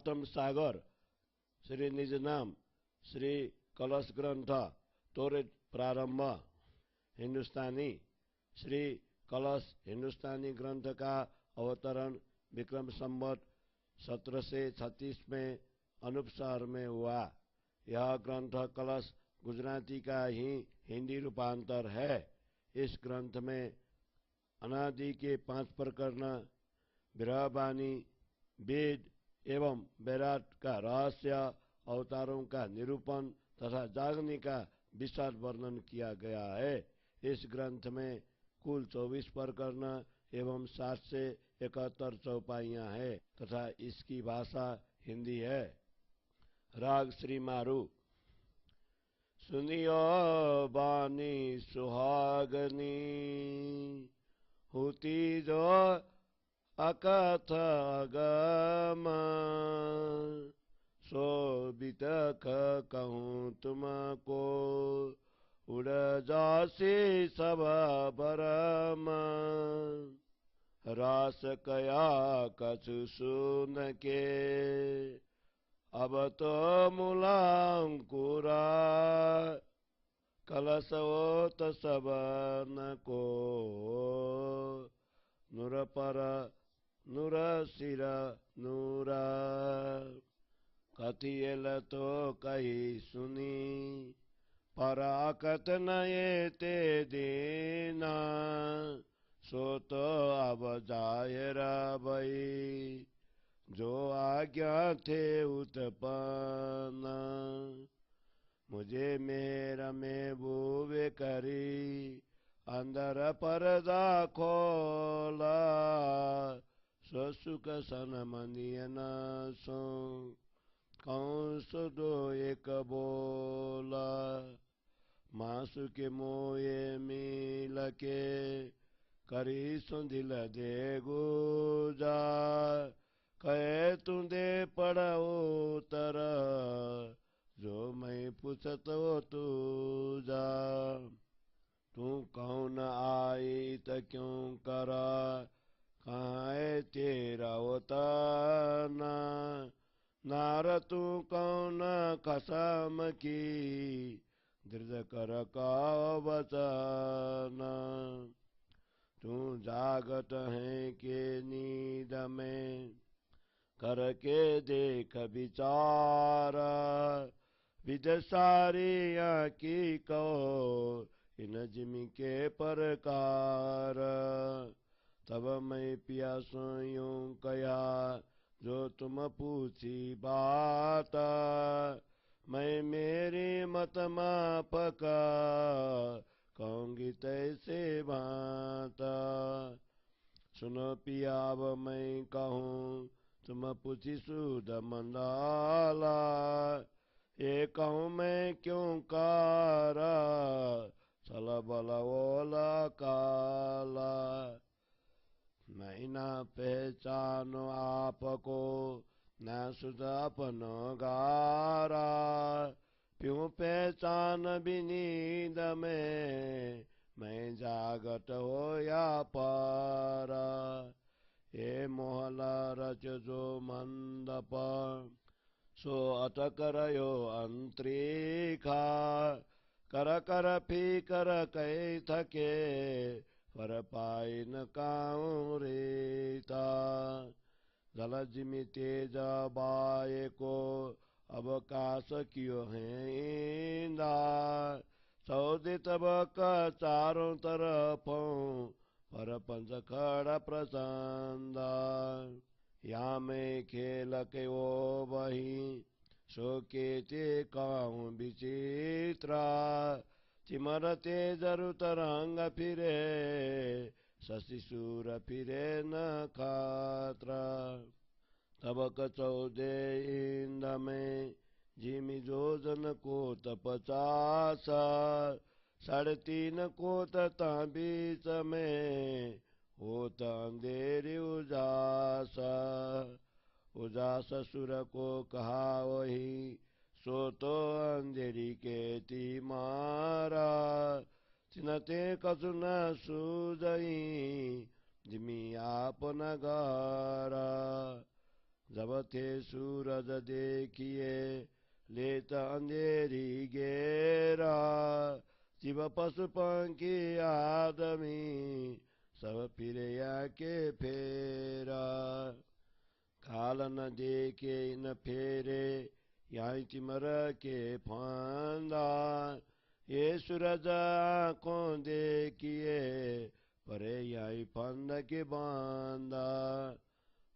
भावार्थम सागर श्री निज नाम श्री कलश ग्रंथ त्वरित प्रारंभ हिंदुस्तानी श्री कलश हिंदुस्तानी ग्रंथ का अवतरण विक्रम संवत 1736 में अनूप शहर में हुआ। यह ग्रंथ कलश गुजराती का ही हिंदी रूपांतर है। इस ग्रंथ में अनादि के 5 प्रकरण, बृहबानी, वेद एवं वैराट का रहस्य, अवतारों का निरूपण तथा जागने का विशद वर्णन किया गया है। इस ग्रंथ में कुल 24 प्रकरण एवं 60 से 71 चौपाइयां हैं तथा इसकी भाषा हिंदी है। राग श्री मारू। सुनियो बानी सुहागनी, होती जो अकथ अगम, सो बितख कहूँ तुमको, उड़ जासी सब बरम। रास कया कछु सुन के, अब तो मूलांकुरा, कलशोत सबन को, नूर पर नूर सिर नूरा। कथियल तो कही सुनी, पर अकथ नये ते दीना, सो तो अब जाहिर भई, जो आज्ञा थे उत्पन्न। मुझे मेरा में भूवे करी, अंदर पर्दा खोला, सुख सन मनियन सो, कंस दो एक बोला। मासु के मोये मिल के, करी सुंदिल दे गुजा, कहे तुम दे पड़ा उतर, जो मैं पूछत हो तुझा। तू कौन आई त क्यों करा, कहाँ है तेरा वतन। नार तू कौन कसम की, दृढ़ कर का वचन। तू जागत है के नींद में, करके देख विचार। विद सारी की को, इन जिमी के प्रकार। तब मैं पियासो यूं कया, जो तुम पूछी बात। मैं मेरी मत मापका, कहूँगी तैसे बात। सुनो पिया अब मैं कहूँ, तुम पूछी सुध मंदाला। ये कहूँ मैं क्यों कारा, चल बल ओला काला। मैं न पहचानो आपको, न सुध अपन गारा। क्यों पहचान भी नींद में, मैं जागत हो या पारा। ये मोहला रच जो मंदप, सो अटक रयो अंतरिखा। कर कर फी कर कई थके, पर पाई न काऊं रीता। जल जिमि तेज बाए को, अवकाश क्यों है इंदा। सौदे तब का चारों तरफों, पर पंच खड़ा प्रचंदा। या में खेल के वो वही, सो के ते कहूँ विचित्रा। चिमर तेज तरंग फिरे, शशिशूर फिरे नक्षत्र। तब कचौदे इंद में, जिमि जोजन कोट 50, 3.5 कोट ता बीच में, होत अंधेरी उजास। उजास सुर को कहा वही, सो तो अंधेरी के ती मारा। चिन्हते कछु न सूझई, जिमि आपन गारा। जब थे सूरज देखिए लेत अंधेरी घेरा, जीव पशु पंखी आदमी सब फिरे के फेरा। काल न देखे न फेरे यहाँ तिमर के फंदा, ये सूरज आँखों देखिए परे यही फंद के बांदा।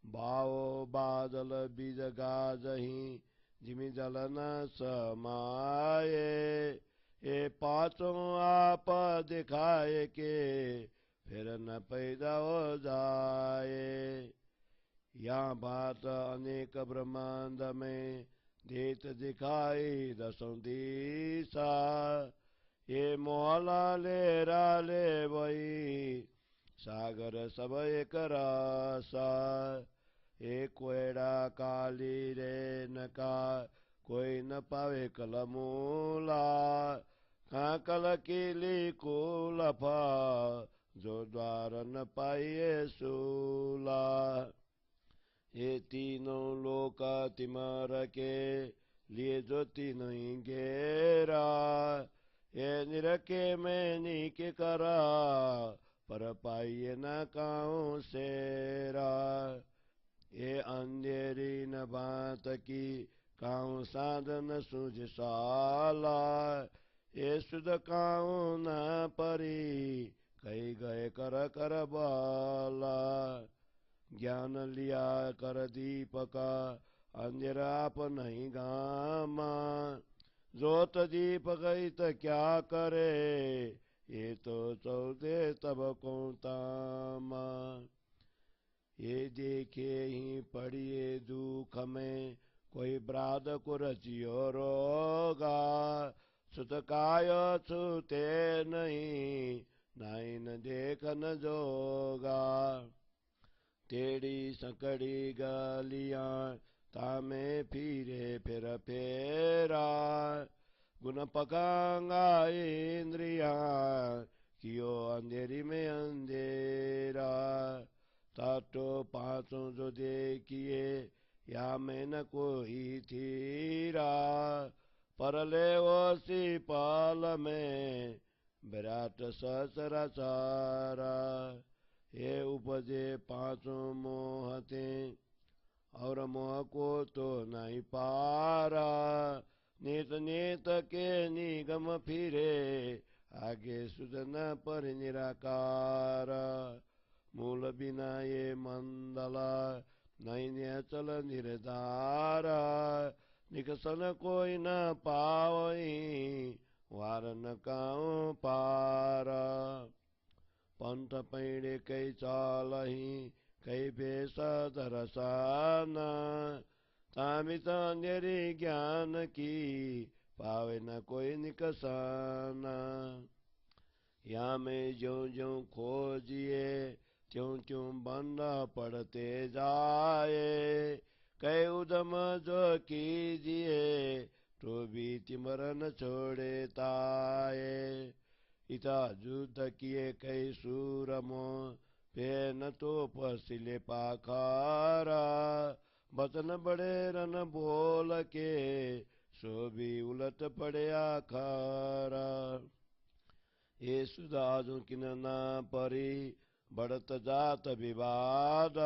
बाओ बादल बीज गाजही जिमी जल न समाये, ये पाँचों आप दिखाए के फिर न पैदा हो जाए। यहाँ बात अनेक ब्रह्मांड में देत दिखाई दसों दिशा, ये मोहला ले वही सागर सब एक रासा। एक कोयड़ा काली रे नका कोई न पावे कलमूला, काकल कीली कुलफा जो द्वार न पाइए सूला। ये तीनों लोक तिमर के लिए जो तीनों ही घेरा, ये निरखे में नीके करा पर पाइए न काऊं सेरा। ये अंधेरी न बात की काऊं साधन सूझ साला, ये सुध काऊं न परी कही गए कर कर बाला। ज्ञान लिया कर दीपक अंधेरा आप नहीं गामा, जोत दीपक इत क्या करे ये तो चौदे तब कौन तामा। ये देखे ही पड़िए दुख में कोई ब्राद को रचियो रोगा, सुत काय छूते नहीं नाई न देख न जोगा। टेढ़ी सकड़ी गलियां तामे फिरे फिर फेरा, गुण पकांगा इंद्रिया कियो अंधेरी में अंधेरा। ताटो पाँचों जो देखिए या में न कोई थीरा, परले ओसी पाल में विराट सहस्राचारा। ये उपजे पाँचों मोहते और मोह को तो नहीं पारा, नित नित के निगम फिरे आगे सुधन पर निराकार। मूल बिना ये मंडला नहीं चल निर्धारा, निकसन कोई न पावई वार न काऊं पारा। पंथ पैणे कई चालही कई भेष दरसाना, तामित अंधेरी ज्ञान की पावे न कोई निकसाना। या में ज्यों ज्यों खोजिए त्यों त्यों बंद पड़ते जाए, कई उदम जो कीजिए तो भी तिमरन छोड़े ताए। इता युद्ध किए कई सूरमो पे न तो पसिले पाखारा, बचन बड़े रन बोल के सो भी उलट पड़े आखारा। ये सुधाजु किन ना परी बढ़त जात विवाद,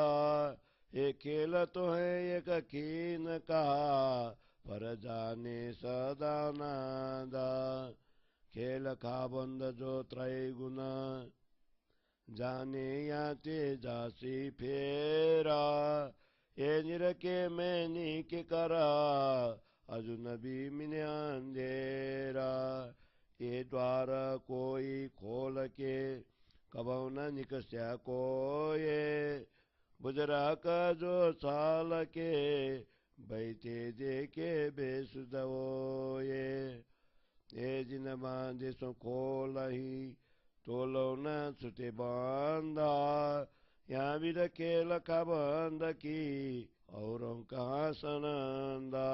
ये खेल तो है एक कीन कहा पर जाने सदा नादा। खेल खाबंद जो त्रय गुना जाने याते जासी फेरा, ये निरके में नीके करा अजुन भी मिने अंधेरा। ये द्वार कोई खोल के कबौ न निकस्या कोये, बुजरा का जो साल के बैठे देखे बेसुदोये। ये जिन बांधे सो खोलही तोलो न छुटे बांधा, यहाँ भी रखे लखा बंद की औरों कहाँ सनंदा।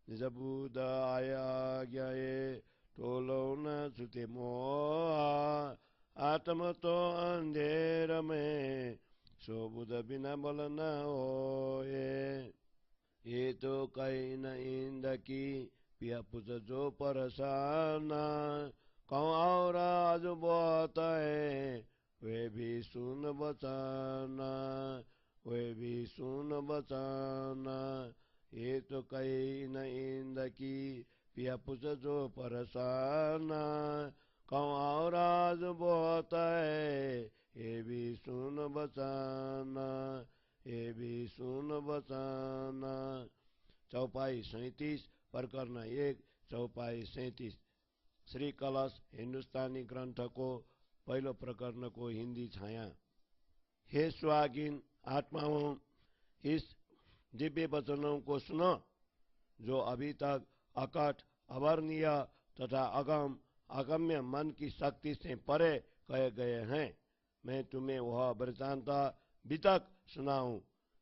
निज बुध आया गए तोलो न छुटे मोहा, आत्म तो अंधेर में सो बुध बिना बल न होए। ये तो कहीं न इंद की पिया पुछ जो परसाना, कौन और आज बहुत है वे भी सुन बचाना, वे भी सुन बचाना। ये तो कहीं न इंद की पिया पुछ जो परसाना, कौन और आज बहुत है ये भी सुन बचाना, ये भी सुन बचाना। चौपाई 37 प्रकरण 1 चौपाई 37। श्री कलश हिंदुस्तानी ग्रंथ को पहलो प्रकरण को हिंदी छाया। हे स्वागीन आत्माओं, इस दिव्य वचनों को सुनो जो अभी तक अकट, अवर्णीय तथा अगम्य मन की शक्ति से परे कहे गए हैं। मैं तुम्हें वह वृत्तांत भी तक सुनाऊं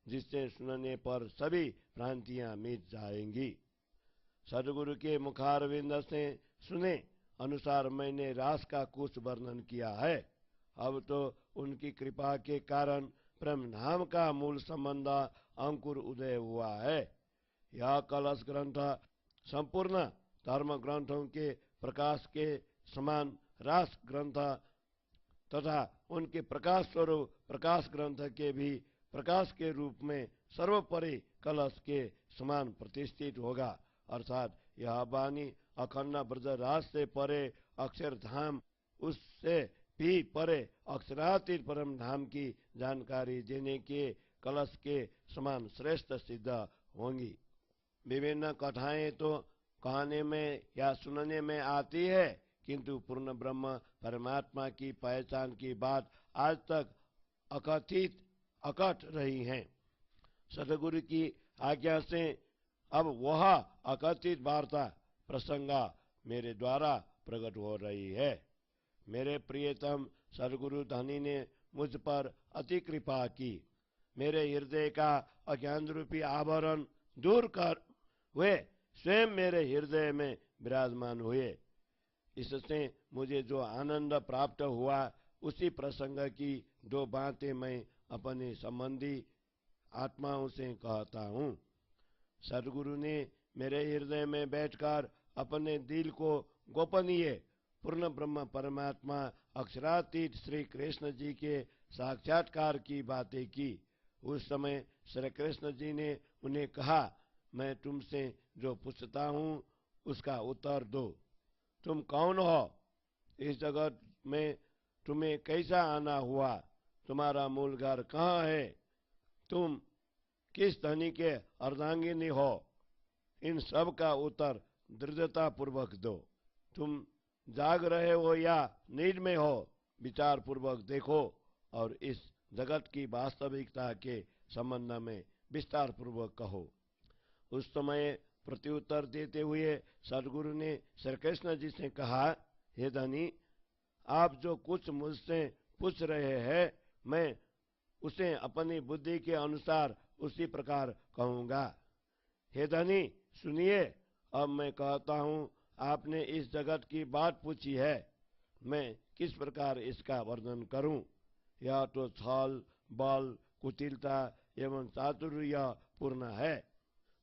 जिससे सुनने पर सभी भ्रांतियां मिट जाएंगी। सदगुरु के मुखारविंद से सुने अनुसार मैंने रास का कुछ वर्णन किया है। अब तो उनकी कृपा के कारण ब्रह्मधाम का मूल संबंध अंकुर उदय हुआ है। यह कलश ग्रंथ संपूर्ण धर्म ग्रंथों के प्रकाश के समान रास ग्रंथ तथा उनके प्रकाश स्वरूप प्रकाश ग्रंथ के भी प्रकाश के रूप में सर्वोपरि कलश के समान प्रतिष्ठित होगा। अर्थात यह वाणी अखंड ब्रजराज से परे अक्षरधाम, उससे भी परे अक्षरातीत परम धाम की जानकारी देने के कलश के समान श्रेष्ठ सिद्ध होंगी। विभिन्न कथाएं तो कहने में या सुनने में आती है, किंतु पूर्ण ब्रह्म परमात्मा की पहचान की बात आज तक अकथ रही है। सदगुरु की आज्ञा से अब वह अकथित वार्ता प्रसंगा मेरे द्वारा प्रकट हो रही है। मेरे प्रियतम सदगुरु धनी ने मुझ पर अति कृपा की। मेरे हृदय का अज्ञान रूपी आवरण दूर कर वे स्वयं मेरे हृदय में विराजमान हुए। इससे मुझे जो आनंद प्राप्त हुआ उसी प्रसंग की दो बातें मैं अपने संबंधी आत्माओं से कहता हूँ। सदगुरु ने मेरे हृदय में बैठकर अपने दिल को गोपनीय पूर्ण ब्रह्म परमात्मा अक्षरातीत श्री कृष्ण जी के साक्षात्कार की बातें की। उस समय श्री कृष्ण जी ने उन्हें कहा, मैं तुमसे जो पूछता हूँ उसका उत्तर दो। तुम कौन हो? इस जगत में तुम्हें कैसा आना हुआ? तुम्हारा मूल घर कहाँ है? तुम किस धनी के अर्धांगिनी हो? इन सब का उत्तर दृढ़ता पूर्वक दो। तुम जाग रहे हो या नींद में हो? विचार पूर्वक देखो और इस जगत की वास्तविकता के संबंध में विस्तार पूर्वक कहो। उस समय प्रत्युत्तर देते हुए सदगुरु ने श्री कृष्ण जी से कहा, हे धनी, आप जो कुछ मुझसे पूछ रहे हैं मैं उसे अपनी बुद्धि के अनुसार उसी प्रकार कहूँगा। हे धनी सुनिए, अब मैं कहता हूँ, आपने इस जगत की बात पूछी है, मैं किस प्रकार इसका वर्णन करूं? यह तो छल बल कुटिलता एवं चातुर्य पूर्ण है।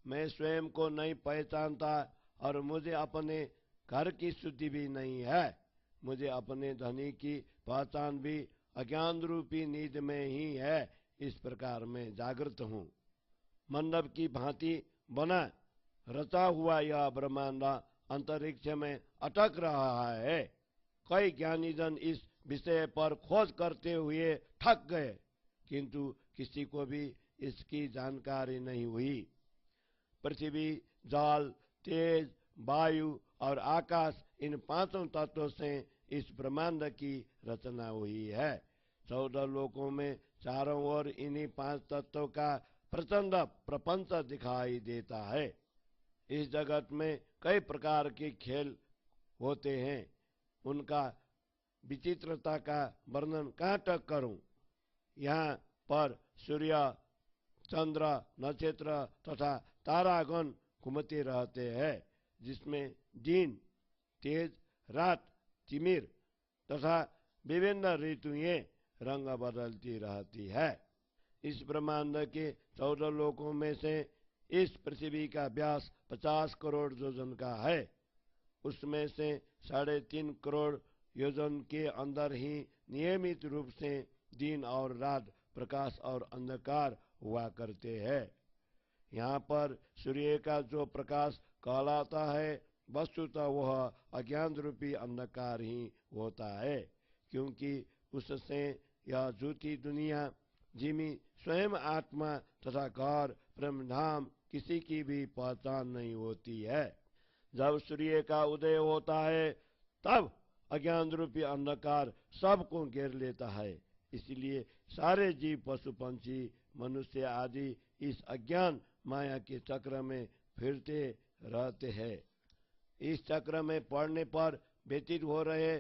मैं स्वयं को नहीं पहचानता और मुझे अपने घर की शुद्धि भी नहीं है। मुझे अपने धनी की पहचान भी अज्ञान रूपी नींद में ही है। इस प्रकार मैं जागृत हूँ। मंडप की भांति बना रचा हुआ यह ब्रह्मांड अंतरिक्ष में अटक रहा है। कई ज्ञानी जन इस विषय पर खोज करते हुए थक गए, किंतु किसी को भी इसकी जानकारी नहीं हुई। पृथ्वी, जल, तेज, वायु और आकाश, इन पांचों तत्वों से इस ब्रह्मांड की रचना हुई है। 14 लोकों में चारों ओर इन्हीं 5 तत्वों का प्रचंड प्रपंच दिखाई देता है। इस जगत में कई प्रकार के खेल होते हैं, उनका विचित्रता का वर्णन कहाँ तक करूं? यहाँ पर सूर्य, चंद्र, नक्षत्र तथा तारागण घूमते रहते हैं, जिसमें दिन, तेज, रात, तिमिर तथा विभिन्न ऋतुएं रंग बदलती रहती है। इस ब्रह्मांड के 14 लोकों में से इस पृथ्वी का व्यास 50 करोड़ योजन का है। उसमें से 3.5 करोड़ योजन के अंदर ही नियमित रूप से दिन और रात, प्रकाश और अंधकार हुआ करते हैं। यहाँ पर सूर्य का जो प्रकाश कहलाता है, वस्तुतः वह अज्ञान रूपी अंधकार ही होता है, क्योंकि उससे यह झूठी दुनिया, जिमी स्वयं आत्मा तथा घर ब्रह्मधाम किसी की भी पहचान नहीं होती है। जब सूर्य का उदय होता है तब अज्ञान रूपी अंधकार सबको घेर लेता है। इसलिए सारे जीव, पशु पंछी, मनुष्य आदि इस अज्ञान माया के चक्र में फिरते रहते हैं। इस चक्र में पड़ने पर व्यतीत हो रहे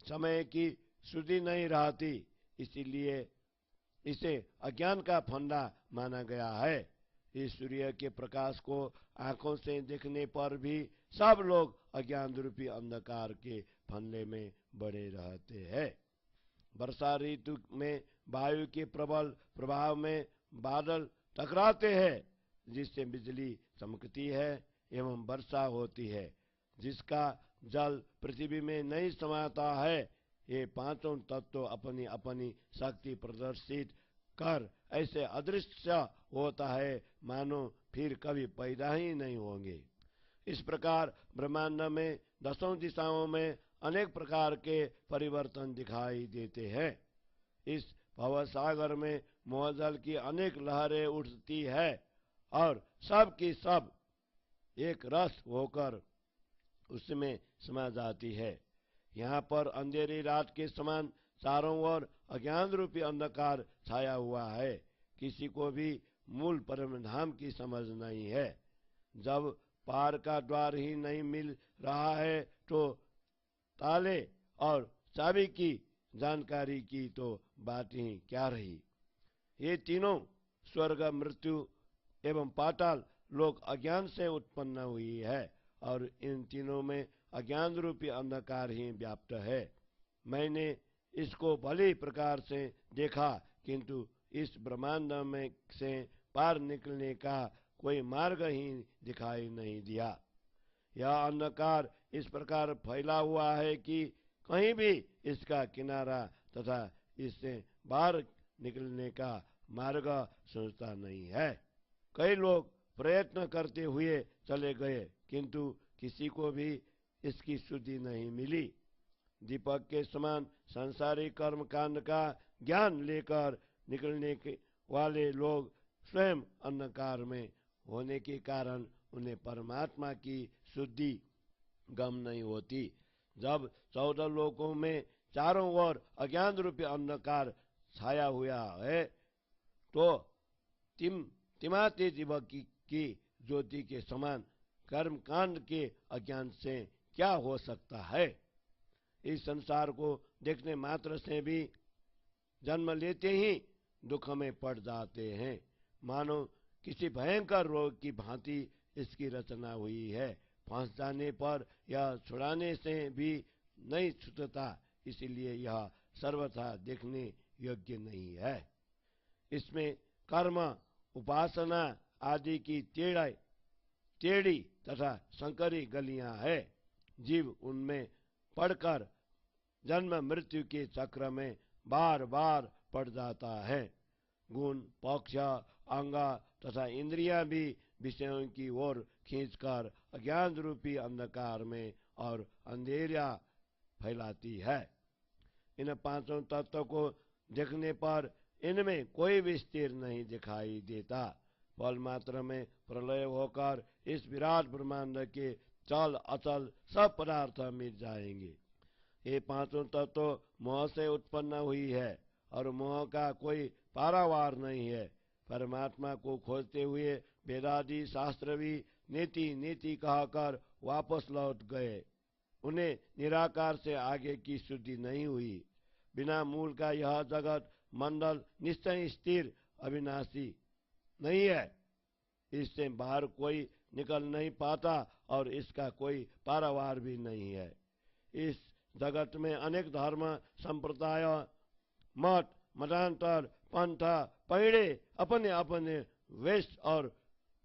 समय की सुधि नहीं रहती, इसीलिए इसे अज्ञान का फंदा माना गया है। इस सूर्य के प्रकाश को आंखों से देखने पर भी सब लोग अज्ञान रूपी अंधकार के फंदे में बड़े रहते हैं। वर्षा ऋतु में वायु के प्रबल प्रभाव में बादल टकराते हैं, जिससे बिजली चमकती है एवं वर्षा होती है, जिसका जल पृथ्वी में नहीं समाता है। ये पांचों तत्व अपनी अपनी शक्ति प्रदर्शित कर ऐसे अदृश्य होता है मानो फिर कभी पैदा ही नहीं होंगे। इस प्रकार ब्रह्मांड में 10 दिशाओं में अनेक प्रकार के परिवर्तन दिखाई देते हैं। इस भवसागर में मोहजल की अनेक लहरें उठती है और सब की सब एक रस होकर उसमें समा जाती है। यहाँ पर अंधेरी रात के समान चारों ओर अज्ञान रूपी अंधकार छाया हुआ है। किसी को भी मूल परम धाम की समझ नहीं है। जब पार का द्वार ही नहीं मिल रहा है तो ताले और चाबी की जानकारी की तो बात ही क्या रही। ये तीनों स्वर्ग, मृत्यु एवं पाताल लोक अज्ञान से उत्पन्न हुई है और इन तीनों में अज्ञान रूपी अंधकार ही व्याप्त है। मैंने इसको भली प्रकार से देखा, किंतु इस ब्रह्मांड में से पार निकलने का कोई मार्ग ही दिखाई नहीं दिया। यह अंधकार इस प्रकार फैला हुआ है कि कहीं भी इसका किनारा तथा इससे बाहर निकलने का मार्ग सोचता नहीं है। कई लोग प्रयत्न करते हुए चले गए, किंतु किसी को भी इसकी सुधि नहीं मिली। दीपक के समान संसारिक कर्म कांड का ज्ञान लेकर निकलने के वाले लोग स्वयं अंधकार में होने के कारण उन्हें परमात्मा की शुद्धि गम नहीं होती। जब 14 लोकों में चारों ओर अज्ञान रूपी अंधकार छाया हुआ है तो तिमाते दीपक की ज्योति के समान कर्म कांड के अज्ञान से क्या हो सकता है। इस संसार को देखने मात्र से भी जन्म लेते ही दुख में पड़ जाते हैं, मानो किसी भयंकर रोग की भांति इसकी रचना हुई है। फंस जाने पर यह छुड़ाने से भी नहीं छूटता, इसलिए यह सर्वथा देखने योग्य नहीं है। इसमें कर्म, उपासना आदि की टेढ़ी तथा संकरी गलियां हैं। जीव उनमें पड़कर जन्म मृत्यु के चक्र में बार बार पड़ जाता है। गुण, पक्ष, अंग तथा इंद्रियां भी विषयों की ओर खींचकर अज्ञान रूपी अंधकार में और अंधेरा फैलाती है। इन पांचों तत्वों को देखने पर इनमें कोई भी स्थिर नहीं दिखाई देता। फल मात्र में प्रलय होकर इस विराट ब्रह्मांड के चल अचल सब पदार्थ मिट जाएंगे। ये पांचों तत्व मोह से उत्पन्न हुई है और मोह का कोई पारावार नहीं है। परमात्मा को खोजते हुए वेदादि शास्त्र भी नीति नीति कहकर वापस लौट गए। उन्हें निराकार से आगे की शुद्धि नहीं हुई। बिना मूल का यह जगत मंडल निश्चय स्थिर अविनाशी नहीं है। इससे बाहर कोई निकल नहीं पाता और इसका कोई पारावार भी नहीं है। इस जगत में अनेक धर्म, संप्रदाय, मत, मतांतर पंथ पहले अपने अपने वेश और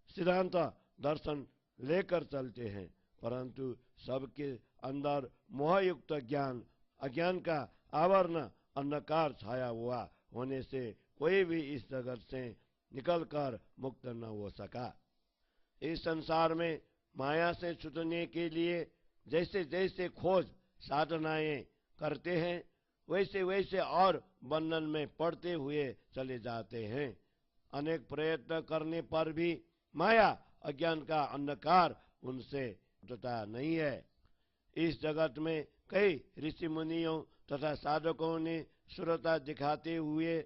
सिद्धांत दर्शन लेकर चलते हैं, परंतु सबके अंदर मोहयुक्त ज्ञान अज्ञान का आवरण अंधकार छाया हुआ होने से कोई भी इस जगत से निकलकर मुक्त न हो सका। इस संसार में माया से छूटने के लिए जैसे जैसे खोज साधनाएं करते हैं, वैसे वैसे और बंधन में पड़ते हुए चले जाते हैं। अनेक प्रयत्न करने पर भी माया अज्ञान का अंधकार उनसे छूटता नहीं है। इस जगत में कई ऋषि मुनियों तथा साधकों ने शुरता दिखाते हुए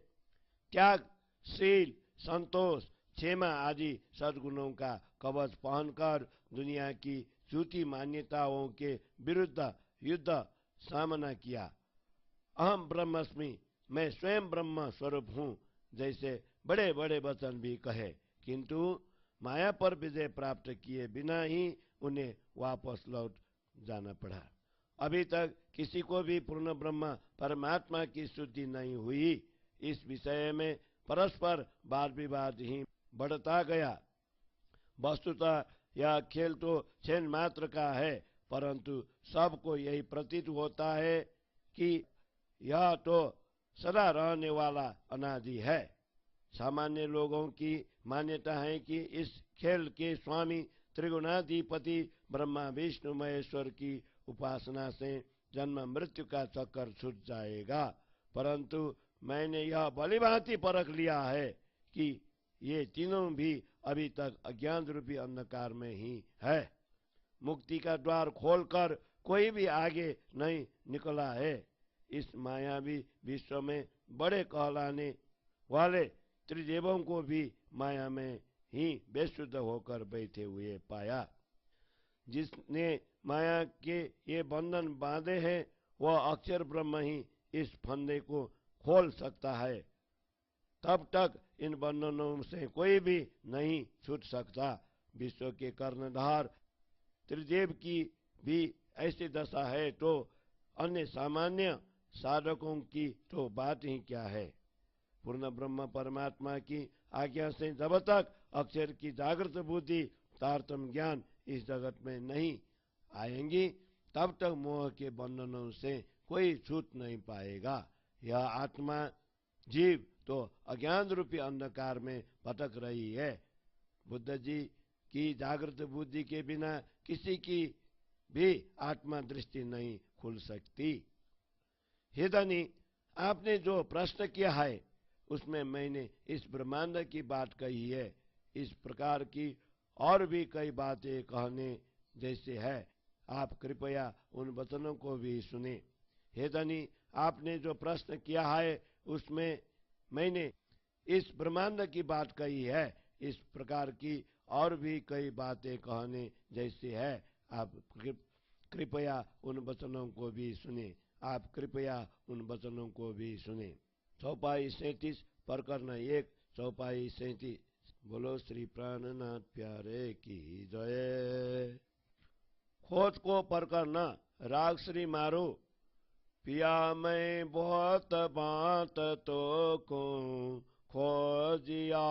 त्याग, शील, संतोष, क्षेमा आदि सद्गुणों का कवच पहनकर दुनिया की झूठी मान्यताओं के विरुद्ध युद्ध सामना किया। अहम ब्रह्मस्मि, मैं स्वयं ब्रह्म स्वरूप हूँ जैसे बड़े बड़े वचन भी कहे, किंतु माया पर विजय प्राप्त किए बिना ही उन्हें वापस लौट जाना पड़ा। अभी तक किसी को भी पूर्ण ब्रह्म परमात्मा की शुद्धि नहीं हुई। इस विषय में परस्पर वाद विवाद ही बढ़ता गया। वस्तुतः यह खेल तो क्षण मात्र का है, परंतु सबको यही प्रतीत होता है कि यह तो सदा रहने वाला अनादि है। सामान्य लोगों की मान्यता है कि इस खेल के स्वामी त्रिगुणाधिपति ब्रह्मा विष्णु महेश्वर की उपासना से जन्म मृत्यु का चक्कर छूट जाएगा, परंतु मैंने यह भलीभांति परख लिया है कि ये तीनों भी अभी तक अज्ञान रूपी अंधकार में ही है। मुक्ति का द्वार खोलकर कोई भी आगे नहीं निकला है। इस मायावी विश्व में बड़े कहलाने वाले त्रिदेवों को भी माया में ही बेशुद्ध होकर बैठे हुए पाया। जिसने माया के ये बंधन बांधे हैं, वह अक्षर ब्रह्म ही इस फंदे को खोल सकता है। तब तक इन बंधनों से कोई भी नहीं छूट सकता। विश्व के कर्णधार त्रिदेव की भी ऐसी दशा है तो अन्य सामान्य साधकों की तो बात ही क्या है। पूर्ण ब्रह्म परमात्मा की आज्ञा से जब तक अक्षर की जागृत बुद्धि तारतम्य ज्ञान इस जगत में नहीं आएंगी, तब तक मोह के बंधनों से कोई छूट नहीं पाएगा। यह आत्मा जीव तो अज्ञान रूपी अंधकार में भटक रही है। बुद्ध जी की जागृत बुद्धि के बिना किसी की भी आत्मा दृष्टि नहीं खुल सकती। हे धनी, आपने जो प्रश्न किया है उसमें मैंने इस ब्रह्मांड की बात कही है। इस प्रकार की और भी कई बातें कहने जैसे है, आप कृपया उन वचनों को भी सुने। हे धनी, आपने जो प्रश्न किया है उसमें मैंने इस ब्रह्मांड की बात कही है। इस प्रकार की और भी कई बातें कहने जैसी है, आप कृपया उन वचनों को भी सुने। आप कृपया उन वचनों को भी सुने। चौपाई 37 प्रकरण 1 चौपाई 37। बोलो श्री प्राणनाथ प्यारे की जय। खोज को प्रकरण राग श्री मारो। पिया मैं बहुत बात तो को खोजिया,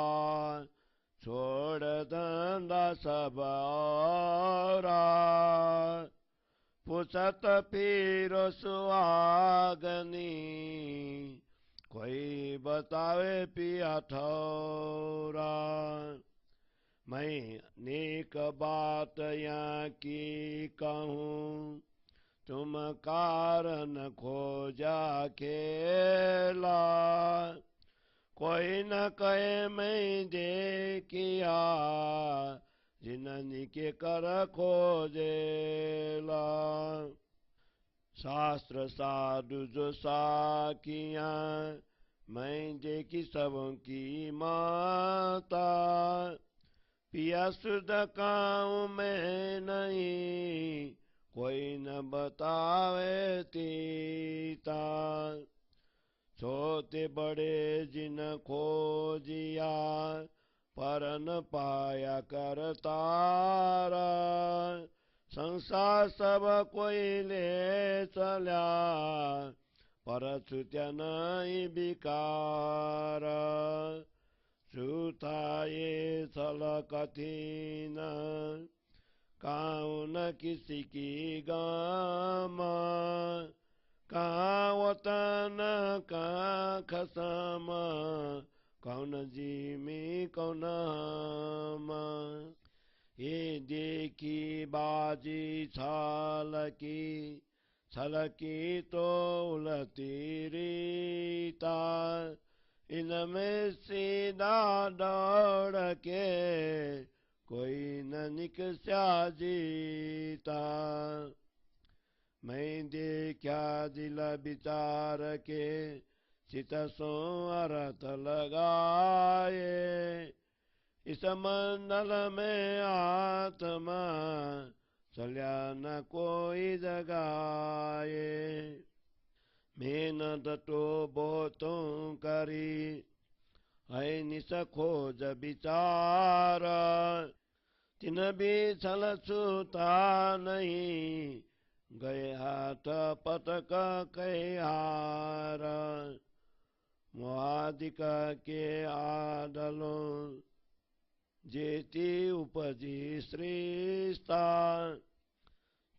छोड़ धंधा सब औरा, पूछत फिर सुहागनी, कोई बतावे पिया ठौरा। मैं नेक बात यहाँ की कहूँ, तुम कारण खोजा खेला, कोई न कहे मैं देखिया, जिननी के कर खोजेला। शास्त्र साधु जो साखिया, मैं देखी सबों की माता, पिया शुद्ध काऊं मैं नहीं, कोई न बतावे तीता। छोटे बड़े जिन खोजिया, पर न पाया कर तारा, संसार सब कोई ले चला, परछुत्या नहीं विकार झूठा ये छल कठिन काऊ न किसी की गाम कहाँ वतन कहाँ खसम कौन जिमी कौन हम ये देखी बाजी छलकी तो उलती रीता इनमें सीधा दौड़ के कोई न निकसा जीता मैं देखा दिल विचार के चित सो अर्थ लगाए इस मंडल में आत्मा चल्या न कोई जगाए मेहनत तो बहुतों करी है निस खोज विचार तिन भी छल छूता नहीं गए हाथ पटक कई हार मोहादिक के आडलों जेती उपजी श्रेष्ठा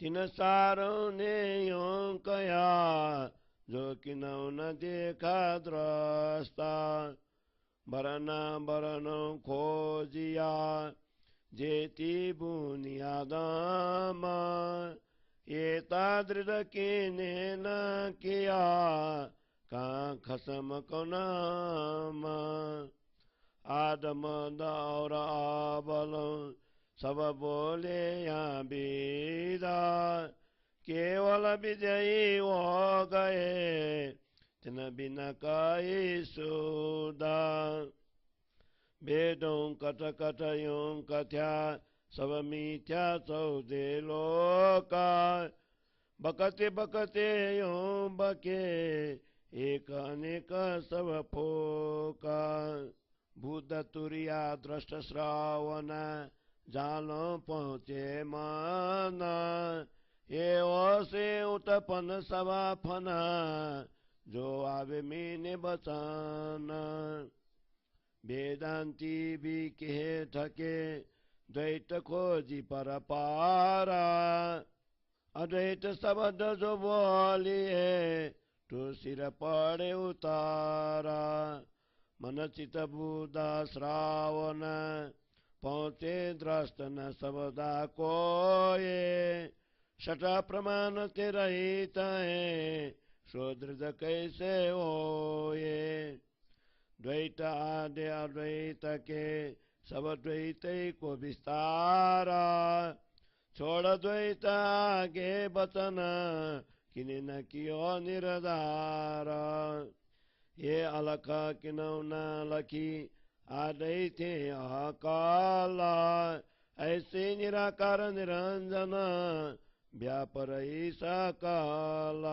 तिन सारों ने यों कया जो किन्हों न देखा द्रष्टा बरनों खोजिया जेती बुनियादम ये तादृद किने न किया कहाँ खसम को नाम आदम और आबलों सब बोले यहाँ बीदा केवल विजयी हो गए तिन बिना कई सुदा वेदों कट कट यों कथ्या सब मिथ्या चौदे लोका बकते बकते यों बके एक अनेक सब फोका बुद्ध तुरिया दृष्ट श्रावण जालो पहुँचे माना ये से उत्पन्न सवा फना जो आवे मीने बचाना वेदांती भी कहे थके द्वैत खोजी पर पारा अद्वैत शब्द जो बोलिए तो सिर पड़े उतारा मन चित बुधा श्रावण पहुँचे दृष्ट न सबदा कोये छठा प्रमाण ते रहित है शोद्रज कैसे होए द्वैत आदि अद्वैत के सब द्वैत को विस्तारा छोड़ द्वैत आगे बचन किने न कियो निर्धार ये अलख किनौ न लखी आदि थे अकाल ऐसे निराकार निरंजन व्यापर सकल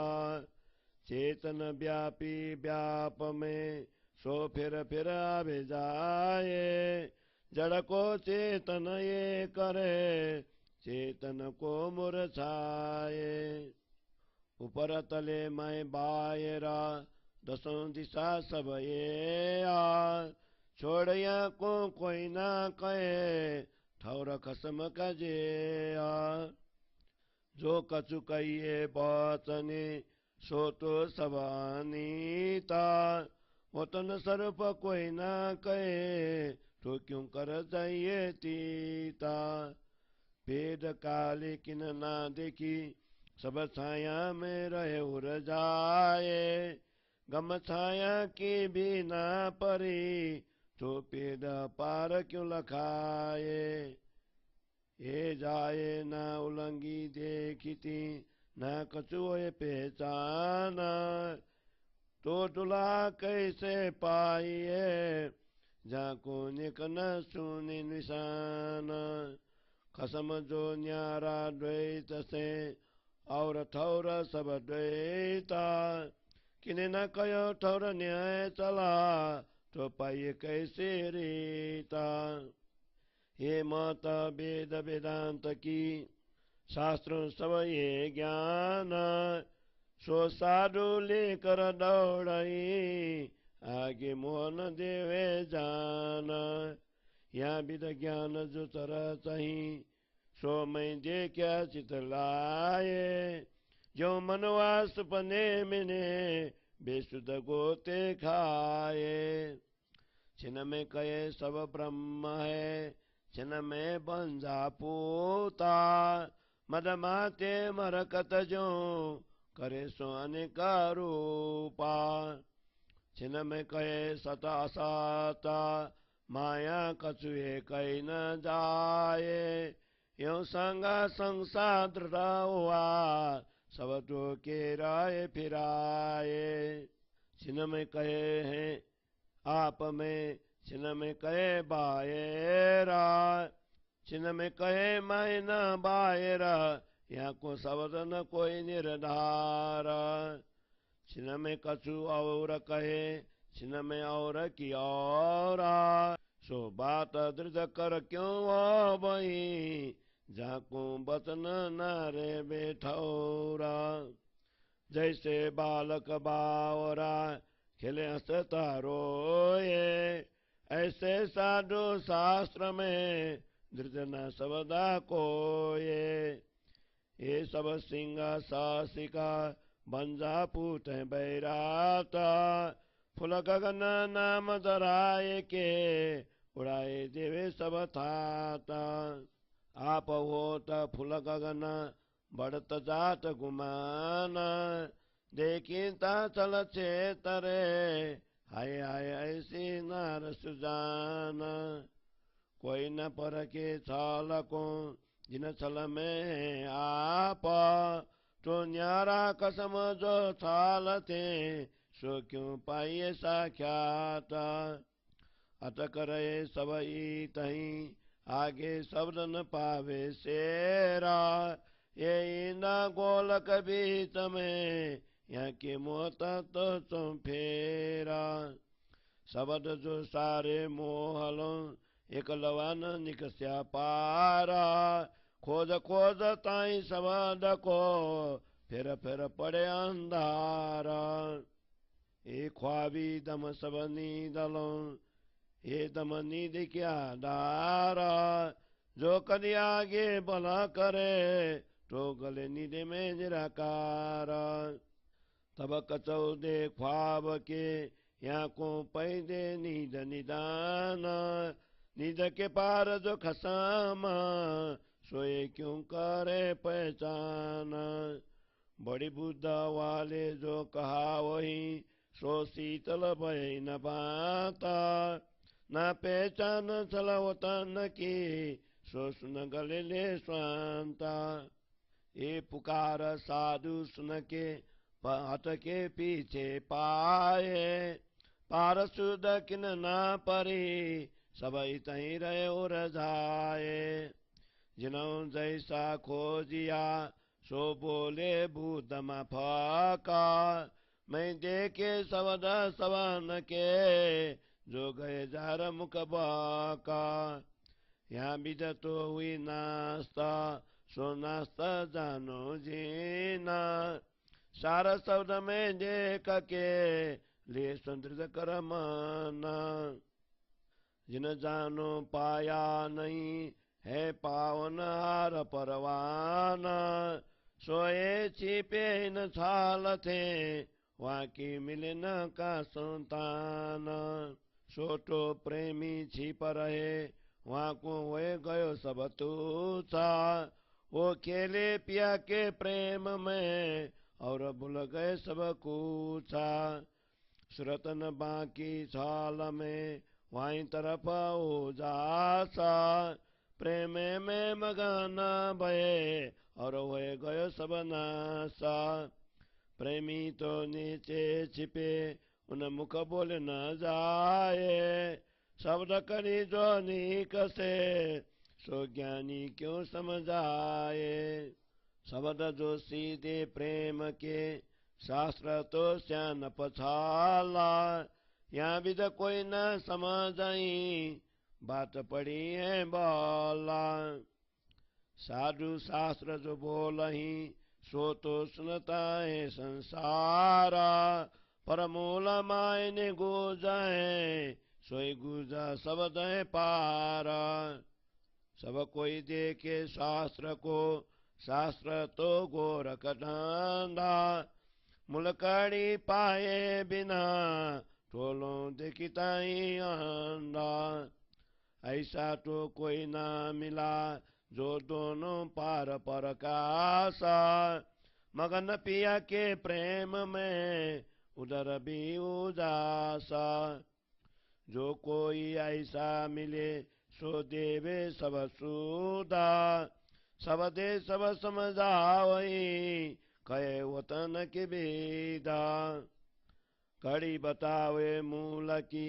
चेतन व्यापी व्याप में सो फिर आवे जाए जड़ को चेतन ये करे चेतन को मुरझाए ऊपर तले मैं बायरा दसों दिशा सब ये आ छोड़िया को कोई ना कहे ठौर खसम कजे आ जो कछु कहिए बचने सो तो सब अनीता वतन स्वरूप कोई ना कहे तो क्यों कर जाइए तीता भेद काले किन ना देखी सब छाया में रहे उड़ जाए गम छाया की भी ना परी तो पेद पार क्यों लखाए ये जाए न उलंगी देखती न कछुए पहचान तो तुला कैसे पाइए जाको निक न सुनि निशान खसम जो न्यारा द्वैत से और ठौर सब द्वैता किने न कयो ठौर न्याय चला तो पाइए कैसे रीता ये मत वेद वेदांत की शास्त्रों सब ये ज्ञान सो साधु लेकर दौड़ई, आगे मोहन देवे जान। यहाँ विद ज्ञान जो तरह चाहिए, सो मैं देखा चित लाए। जो मनवास पने मैंने बेसुध गोते खाए। छिन में कहे सब ब्रह्म है, छिन में बंजा पूता। मद माते मरकत जो करे सो अनेका रूपा। छिन में कहे सत असता, माया कछुए कही न जाए। यो संगा संसार दृढ़ हुआ, सब तो के राय फिराए। छिन में कहे हैं आप में, छिन में कहे बायरा। छिन में कहे मैं न बायरा, यहाँ को शब्द न कोई निर्धार। छिन में कछु और कहे, छिन में और की और। सो बात दृढ़ कर क्यों हो बही, जाको बचन न रे बेठौरा। जैसे बालक बावरा, खेले हंसता रोए। ऐसे साधु शास्त्र में, दृढ़ न सबदा कोये। ये सब सिंह सासिका, बंजा पूत बैराता। फुल गगन नाम दराए के, उड़ाए देवे सब थाता। आप होत फुल गगन, बढ़त जात गुमान। देखिता चल चेतरे, हाय हाय ऐसी नार सुजान। कोई न पर के छाल को, जिन छल में आप। तो न्यारा कसम जो छाल थे, सो क्यों पाइए साख्यात। अत करे सब तही, आगे शब्द न पावे शेरा। ये न गोलक बीच में, यहाँ के मोत तो तुम फेरा। शब्द जो सारे मोहलों, एक लवान निकस्या पारा। खोज खोज ताई शब्द को, फिर पड़े अंधारा। ए ख्वाबी दम सब नीदलों, ये दम नींद क्या दारा। जो कदी आगे भला करे, तो गले नींद में निराकार। तब कचौ दे ख्वाब के, यहाँ को पैदे नींद निदान। नींद के पार जो खसामा, सोए क्यों करे पहचान। बड़ी बुद्ध वाले जो कहा वही, सो शीतल भय न पाता। न पहचान चलवता न की, सो सुन गले ले स्वांता। ये पुकार साधु सुन के, हट के पीछे पाए। पार सुध किन ना परी, सब तही रहे और जाए। जिन्हों जैसा खोजिया, सो बोले बुद्धम फाका। मैं देखे सबद सवन के, जो गए जार मुख बाका। यहाँ विद तो हुई नास्ता, सो नास्ता जानो जीना। सारा शब्द में देख के, ले संतृत कर माना। जिन जानो पाया नहीं, है पावन हार परवाना। सोए छिपे न छाल थे, वहाँ की मिलन का संतान। सोटो प्रेमी छिप रहे, वहाँ को हुए गयो सब तूछा। वो खेले पिया के प्रेम में, और भूल गए सब कुछा। सुरतन बाकी छाल में, वहीं तरफ हो जासा। प्रेम में मगन भये, और हुए गयो सब नासा। प्रेमी तो नीचे छिपे, उन मुख बोल न जाए। शब्द करी जो नीक से, सो ज्ञानी क्यों समझाए। शब्द जो सीधे प्रेम के, शास्त्र तो श्यान पछाला। यहाँ विद कोई न समझाई, बात पड़ी है बाला। साधु शास्त्र जो बोलही, सो तो सुनता है संसारा, पर मूल माय ने गुजा है, सोई गुजा शब्द है पारा। सब कोई देखे शास्त्र को, शास्त्र तो गोरख धांधा, मुलकड़ी पाए बिना टोलों देखता ही आंधा। ऐसा तो कोई ना मिला जो दोनों पार पर कासा, मगन पिया के प्रेम में उधर भी उदासा। जो कोई ऐसा मिले सो देवे सब सुधा, सब दे सब समझावई कहे वतन की बेदा। कड़ी बतावे मूल की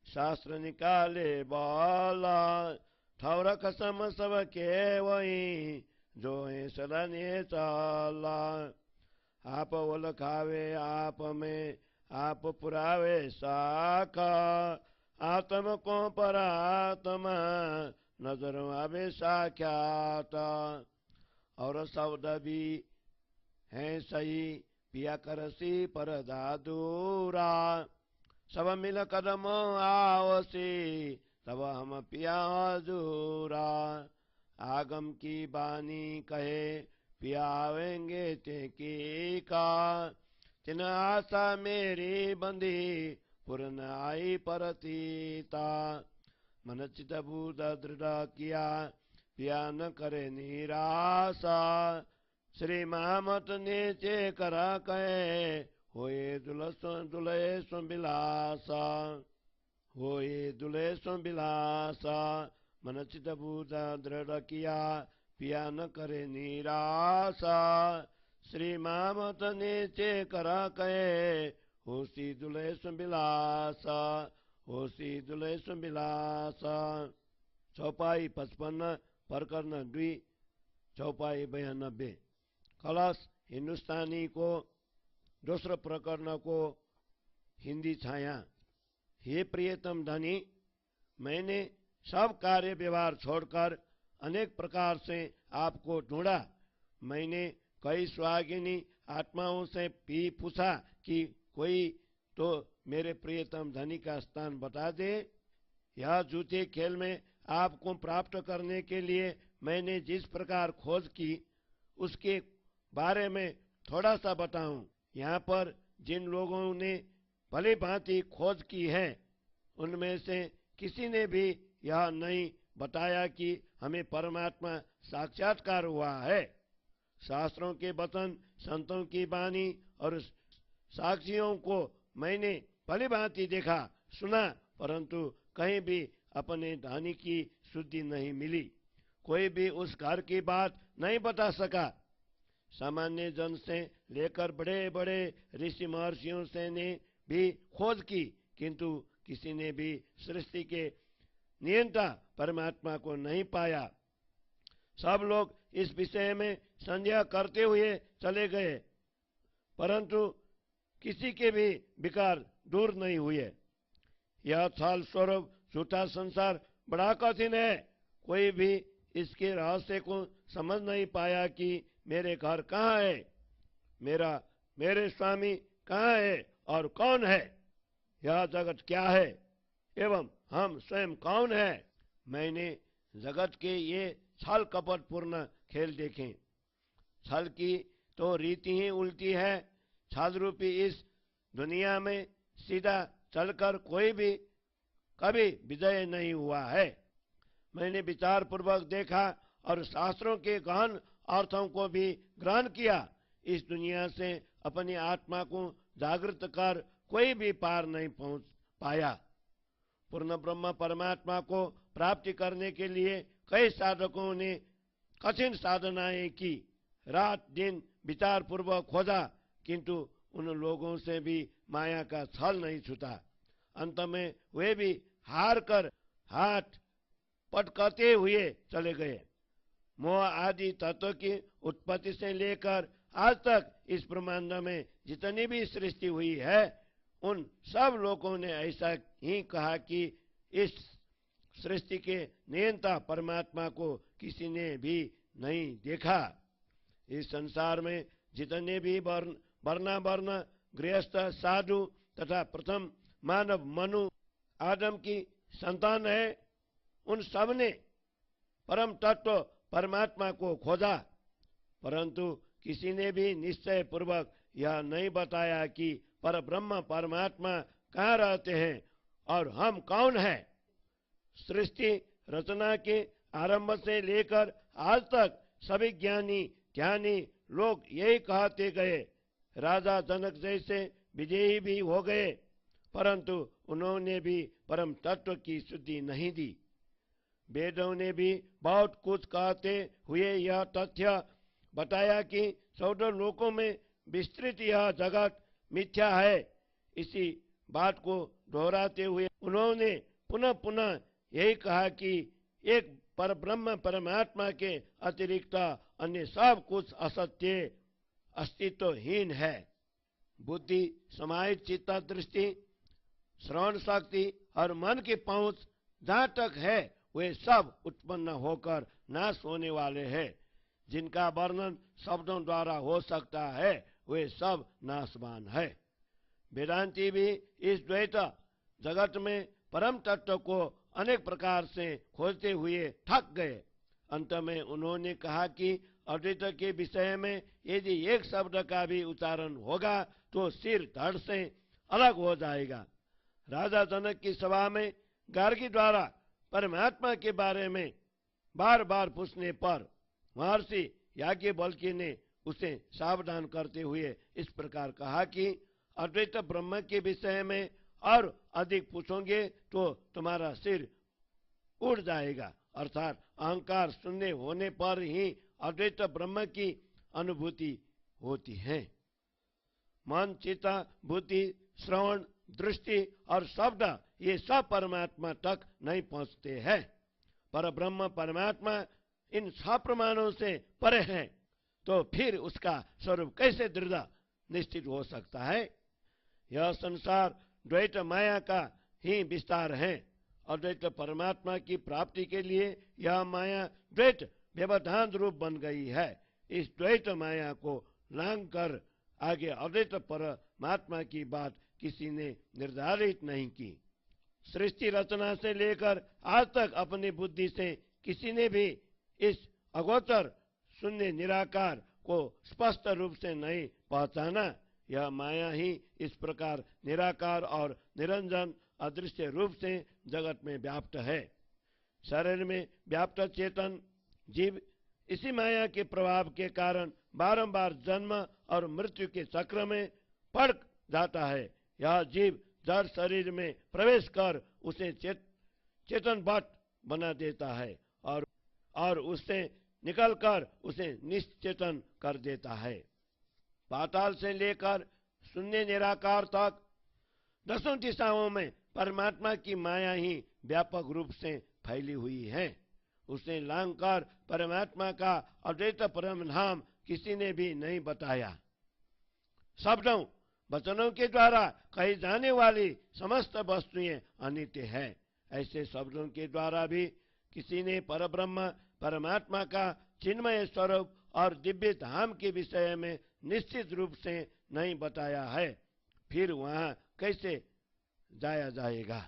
शास्त्र निकाले बाला, ठौर कसम सब के वही जो है सदने चाला। आप वल खावे आप में आप पुरावे साखा, आत्म को परात्मा नजर आवे साख्याता। और शब्द भी है सही पिया करसी पर दादूरा, सब मिल कदम आवसी तब हम पिया हजूरा। आगम की बानी कहे पियावेंगे ते की का, तिन आशा मेरी बंधी पूर्ण आई परतीता। मन चित बुध दृढ़ किया पिया न करे निराशा, श्री महामत नीचे करा कहे होए दुलहे सुबिलासा, होए दुलहे सुबिलासा। मन चित बुध दृढ़ किया पिया न करे निराशा, श्री महामत नीचे करा कहे होसी दुलहे सुबिलासा, होसी दुलहे सुबिलासा। चौपाई 55 प्रकरण 2 चौपाई 92। कलश हिंदुस्तानी को दूसरे प्रकरण को हिंदी छाया। हे प्रियतम धनी, मैंने सब कार्य व्यवहार छोड़कर अनेक प्रकार से आपको ढूंढा। मैंने कई स्वागिनी आत्माओं से भी पूछा कि कोई तो मेरे प्रियतम धनी का स्थान बता दे। यह झूठे खेल में आपको प्राप्त करने के लिए मैंने जिस प्रकार खोज की उसके बारे में थोड़ा सा बताऊं। यहाँ पर जिन लोगों ने भली भांति खोज की है उनमें से किसी ने भी यह नहीं बताया कि हमें परमात्मा साक्षात्कार हुआ है। शास्त्रों के वचन, संतों की वाणी और साक्षियों को मैंने भली भांति देखा सुना, परंतु कहीं भी अपने धनी की शुद्धि नहीं मिली। कोई भी उस घर की बात नहीं बता सका। सामान्य जन से लेकर बड़े बड़े ऋषि महर्षियों से ने भी खोज की, किंतु किसी ने भी सृष्टि के नियंता परमात्मा को नहीं पाया। सब लोग इस विषय में संदेह करते हुए चले गए, परंतु किसी के भी विकार दूर नहीं हुए। यह छल स्वरूप झूठा संसार बड़ा कठिन है। कोई भी इसके रहस्य को समझ नहीं पाया कि मेरे घर कहाँ है, मेरे स्वामी कहाँ है और कौन है, यह जगत क्या है एवं हम स्वयं कौन है। मैंने जगत के ये छल कपट पूर्ण खेल देखे। छल की तो रीति ही उल्टी है। छल रूपी इस दुनिया में सीधा चलकर कोई भी कभी विजय नहीं हुआ है। मैंने विचार पूर्वक देखा और शास्त्रों के गहन अर्थों को भी ग्रहण किया। इस दुनिया से अपनी आत्मा को जागृत कर कोई भी पार नहीं पहुंच पाया। पूर्ण ब्रह्म परमात्मा को प्राप्ति करने के लिए कई साधकों ने कठिन साधनाएं की, रात दिन विचार पूर्वक खोजा, किंतु उन लोगों से भी माया का छल नहीं छूटा। अंत में वे भी हार कर हाथ पटकते हुए चले गए। मोह आदि तत्व की उत्पत्ति से लेकर आज तक इस ब्रह्मांड में जितनी भी सृष्टि हुई है उन सब लोगों ने ऐसा ही कहा कि इस सृष्टि के नियंता परमात्मा को किसी ने भी नहीं देखा। इस संसार में जितने भी वर्ण गृहस्थ साधु तथा प्रथम मानव मनु आदम की संतान है, उन सब ने परम तत्व परमात्मा को खोजा, परंतु किसी ने भी निश्चय पूर्वक यह नहीं बताया कि परब्रह्म परमात्मा कहाँ रहते हैं और हम कौन हैं। सृष्टि रचना के आरंभ से लेकर आज तक सभी ज्ञानी लोग यही कहते गए। राजा जनक जैसे विजयी भी हो गए, परंतु उन्होंने भी परम तत्व की शुद्धि नहीं दी। वेदों ने भी बहुत कुछ कहते हुए यह तथ्य बताया कि 14 लोकों में विस्तृत यह जगत मिथ्या है। इसी बात को दोहराते हुए उन्होंने पुनः पुनः यही कहा कि एक परब्रह्म परमात्मा के अतिरिक्त अन्य सब कुछ असत्य अस्तित्वहीन है। बुद्धि, समाहित चित्त दृष्टि, श्रवण शक्ति और मन की पहुंच जहाँ तक है वे सब उत्पन्न होकर नाश होने वाले हैं। जिनका वर्णन शब्दों द्वारा हो सकता है वे सब नाशवान है। वेदांती भी इस द्वैत जगत में परम तत्व को अनेक प्रकार से खोजते हुए थक गए। अंत में उन्होंने कहा कि अद्वैत के विषय में यदि एक शब्द का भी उच्चारण होगा तो सिर धड़ से अलग हो जाएगा। राजा जनक की सभा में गार्गी द्वारा परमात्मा के बारे में बार बार पूछने पर महर्षि याज्ञवल्क्य ने उसे सावधान करते हुए इस प्रकार कहा कि अद्वैत ब्रह्म के विषय में और अधिक पूछोगे तो तुम्हारा सिर उड़ जाएगा। अर्थात अहंकार शून्य होने पर ही अद्वैत ब्रह्म की अनुभूति होती है। मन, चित्त, बुद्धि, श्रवण, दृष्टि और शब्द ये सब परमात्मा तक नहीं पहुंचते हैं। पर ब्रह्म परमात्मा इन सब प्रमाणों से परे है, तो फिर उसका स्वरूप कैसे दृढ़ निश्चित हो सकता है। यह संसार द्वैत माया का ही विस्तार है। अद्वैत परमात्मा की प्राप्ति के लिए यह माया द्वैत व्यवधान रूप बन गई है। इस द्वैत माया को लांघ कर आगे अद्वैत परमात्मा की बात किसी ने निर्धारित नहीं की। सृष्टि रचना से लेकर आज तक अपनी बुद्धि से किसी ने भी इस अगोचर शून्य निराकार को स्पष्ट रूप से नहीं पहचाना। यह माया ही इस प्रकार निराकार और निरंजन अदृश्य रूप से जगत में व्याप्त है। शरीर में व्याप्त चेतन जीव इसी माया के प्रभाव के कारण बारंबार जन्म और मृत्यु के चक्र में पड़ जाता है। यह जीव जड़ शरीर में प्रवेश कर उसे चेतनवत बना देता है और उससे निकलकर उसे निश्चेतन कर देता है। पाताल से लेकर शून्य निराकार तक 10 दिशाओं में परमात्मा की माया ही व्यापक रूप से फैली हुई है। उसे लांघकर परमात्मा का अद्वैत परम धाम किसी ने भी नहीं बताया। शब्दों वचनों के द्वारा कही जाने वाली समस्त वस्तुएं अनित्य है। ऐसे शब्दों के द्वारा भी किसी ने परब्रह्म परमात्मा का चिन्मय स्वरूप और दिव्य धाम के विषय में निश्चित रूप से नहीं बताया है। फिर वहां कैसे जाया जाएगा।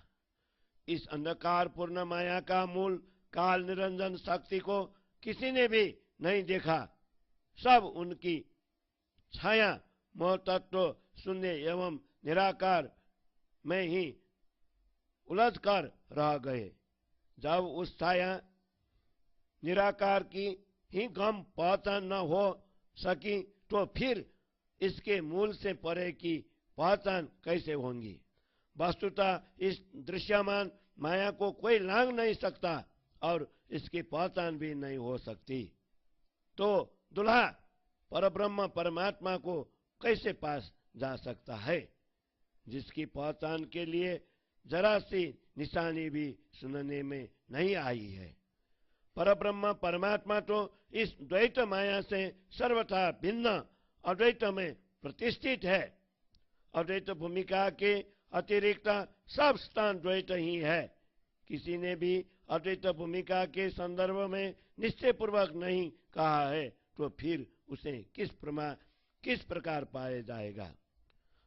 इस अंधकार पूर्ण माया का मूल काल निरंजन शक्ति को किसी ने भी नहीं देखा। सब उनकी छाया मोह तत्व शून्य एवं निराकार में ही उलझ कर रह गए। जब उस छाया निराकार की ही गम पहचान न हो सकी तो फिर इसके मूल से परे की पहचान कैसे होगी। वस्तुतः इस दृश्यमान माया को कोई लांघ नहीं सकता और इसकी पहचान भी नहीं हो सकती। तो दुल्हा परब्रह्म परमात्मा को कैसे पास जा सकता है, जिसकी पहचान के लिए जरा सी निशानी भी सुनने में नहीं आई है। परब्रह्म परमात्मा तो इस द्वैत माया से सर्वथा भिन्न अद्वैत में प्रतिष्ठित है। अद्वैत भूमिका के अतिरिक्त सब स्थान द्वैत ही है। किसी ने भी अद्वैत भूमिका के संदर्भ में निश्चय पूर्वक नहीं कहा है तो फिर उसे किस किस प्रकार पाया जाएगा।